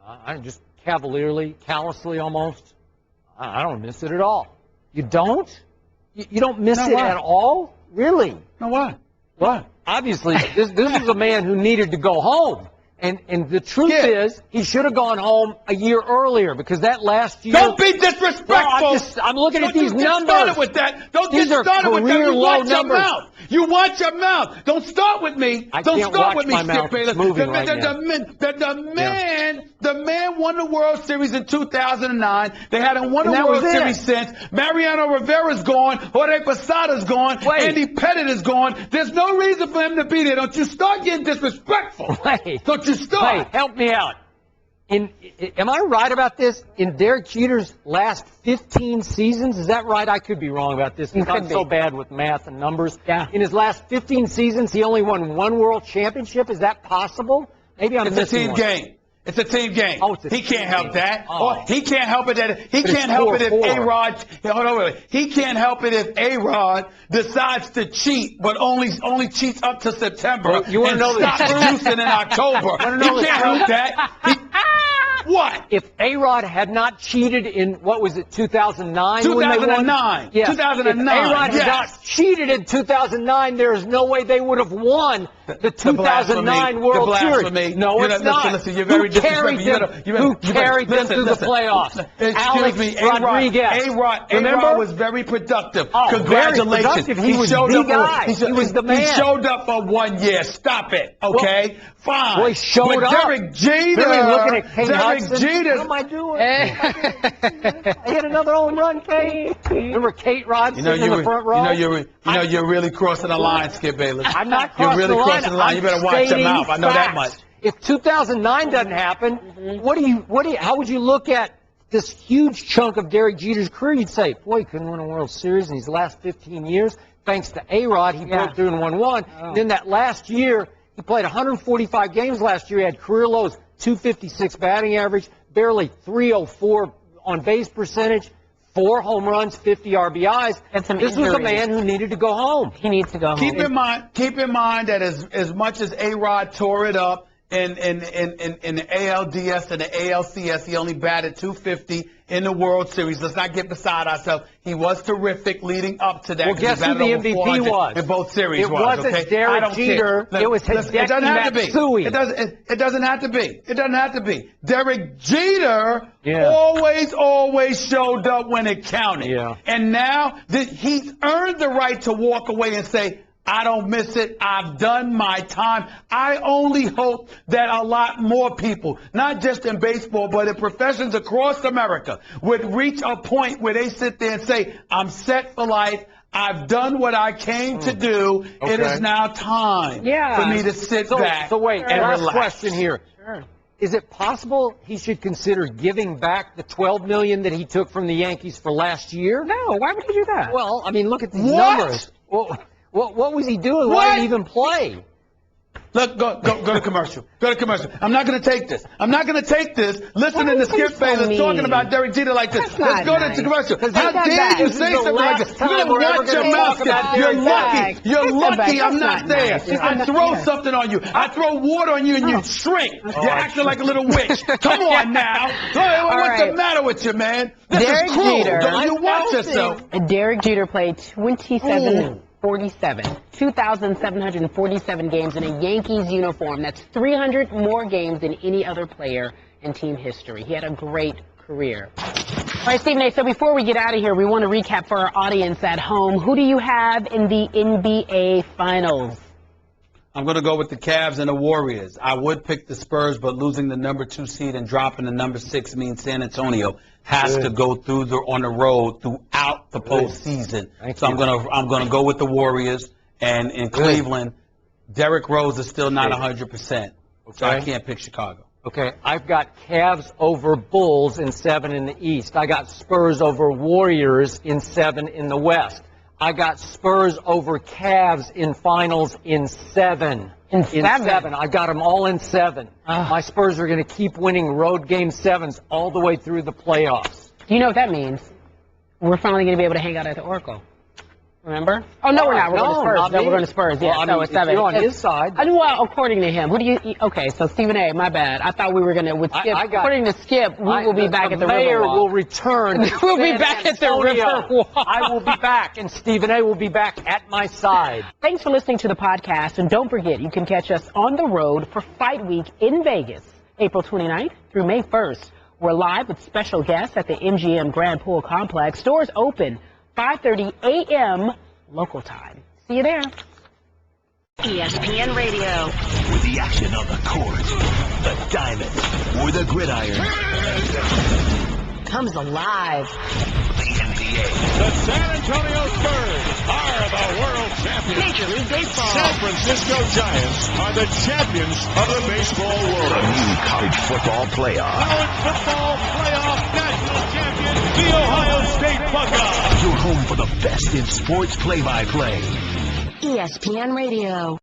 I just cavalierly, callously almost, I don't miss it at all. You don't? You don't miss it at all? Really? No, why? Well, obviously, this is a man who needed to go home. And the truth is, he should have gone home a year earlier, because that last year... Don't be disrespectful! Well, I'm looking at these numbers. Don't get started with that. Don't These get started with that. You watch your numbers. mouth. You watch your mouth. Don't start with me. Don't can't start watch with me, my mouth. Skip Bayless. It's moving right now. The man won the World Series in 2009. They hadn't won the World Series since. Mariano Rivera's gone. Jorge Posada's gone. Andy Pettit is gone. There's no reason for him to be there. Don't you start getting disrespectful. Don't you start. Wait, help me out. Am I right about this? In Derek Jeter's last 15 seasons, is that right? I could be wrong about this, because I'm so bad with math and numbers. Yeah. In his last 15 seasons, he only won one World Championship. Is that possible? Maybe I'm missing one. It's a team game. It's a team game. Oh, it's a he can't help that. Oh. He can't help it that he can't help it if A-Rod. Hold on, wait. He can't help it if A-Rod decides to cheat, but only cheats up to September. Well, you want to know stop producing in October. He can't help that. What? If A-Rod had not cheated in, what was it, 2009? 2009. Yeah. 2009. If A-Rod had not cheated in 2009 there is no way they would have won the 2009 World Series. No, it's not. Listen, you're very disrespectful. Who carried them through the playoffs? Excuse me, Rodriguez. A-Rod was very productive. Oh, congratulations. Very productive. He was the guy. He was the man. He showed up for 1 year. Stop it. Okay? Fine. Well, he showed up. Derek Jeter. Really looking at Kate Derek Hudson. Jeter. What am I doing? I hit another home run, Kate. Remember Kate Rod sitting in the front row? You're really crossing the line, Skip Bayless. I'm not crossing the line. You're really crossing the line. You better watch your mouth. I know that much. If 2009 doesn't happen, how would you look at this huge chunk of Derek Jeter's career? You'd say, boy, he couldn't win a World Series in these last 15 years. Thanks to A-Rod, he broke through and won one. Oh. Then that last year, he played 145 games last year. He had career lows, 256 batting average, barely 304 on base percentage, 4 home runs, 50 RBIs. This was a man who needed to go home. He needs to go home. Keep in mind that as much as A-Rod tore it up in the ALDS and the ALCS, he only batted .250 in the World Series. Let's not get beside ourselves. He was terrific leading up to that. Well, guess who the MVP was? In both series. It wasn't Derek Jeter. It was Hideki Matsui. It doesn't have to be. It doesn't have to be. Derek Jeter always showed up when it counted. Yeah. And now he's earned the right to walk away and say, I don't miss it. I've done my time. I only hope that a lot more people, not just in baseball, but in professions across America, would reach a point where they sit there and say, I'm set for life. I've done what I came to do. It is now time for me to sit back wait, and last relax. question here. Sure. Is it possible he should consider giving back the $12 million that he took from the Yankees for last year? No, why would he do that? Well, I mean, look at these numbers. Well, what was he doing? Why did he even play? Look, go to commercial. Go to commercial. I'm not going to take this. I'm not going to take this. Listening to Skip Bayless talking about Derek Jeter like this. Let's go to commercial. How dare you say something like this? You better watch your mouth, Skip. You're lucky. You're lucky I'm not there. I throw something on you. I throw water on you and you shrink. You're acting like a little witch. Come on now. What's the matter with you, man? This is cruel. Don't you watch yourself? Derek Jeter played 2,747 games in a Yankees uniform. That's 300 more games than any other player in team history. He had a great career. All right, Stephen A., so before we get out of here, we want to recap for our audience at home. Who do you have in the NBA Finals? I'm going to go with the Cavs and the Warriors. I would pick the Spurs, but losing the number 2 seed and dropping the number 6 means San Antonio has to go through on the road throughout the postseason. So I'm going to go with the Warriors. And in Cleveland, Derrick Rose is still not 100%. So I can't pick Chicago. Okay, I've got Cavs over Bulls in 7 in the East. I got Spurs over Warriors in 7 in the West. I got Spurs over Cavs in finals in 7. In 7? I got them all in 7. My Spurs are going to keep winning road game 7s all the way through the playoffs. Do you know what that means? We're finally going to be able to hang out at the Oracle. Remember? Oh, no, we're not. We're going to Spurs. No, we're going to Spurs. Yeah, well, so it's 7. You're on his side. Well, according to him. Who do you? Okay, so Stephen A. My bad. I thought we were going to. With Skip, according to Skip, we will be back at the mayor Riverwalk. will return. We'll be back at the Riverwalk. I will be back, and Stephen A. will be back at my side. Thanks for listening to the podcast, and don't forget, you can catch us on the road for Fight Week in Vegas, April 29th through May 1st. We're live with special guests at the MGM Grand Pool Complex. Stores open 5:30 a.m. local time. See you there. ESPN Radio. With the action on the court, the diamond, or the gridiron. Comes alive. The NBA. The San Antonio Spurs are the world champions. Major League Baseball. San Francisco Giants are the champions of the baseball world. The new college football playoff. College football playoff national champion, the Ohio State Buckeyes. You're home for the best in sports play-by-play. ESPN Radio.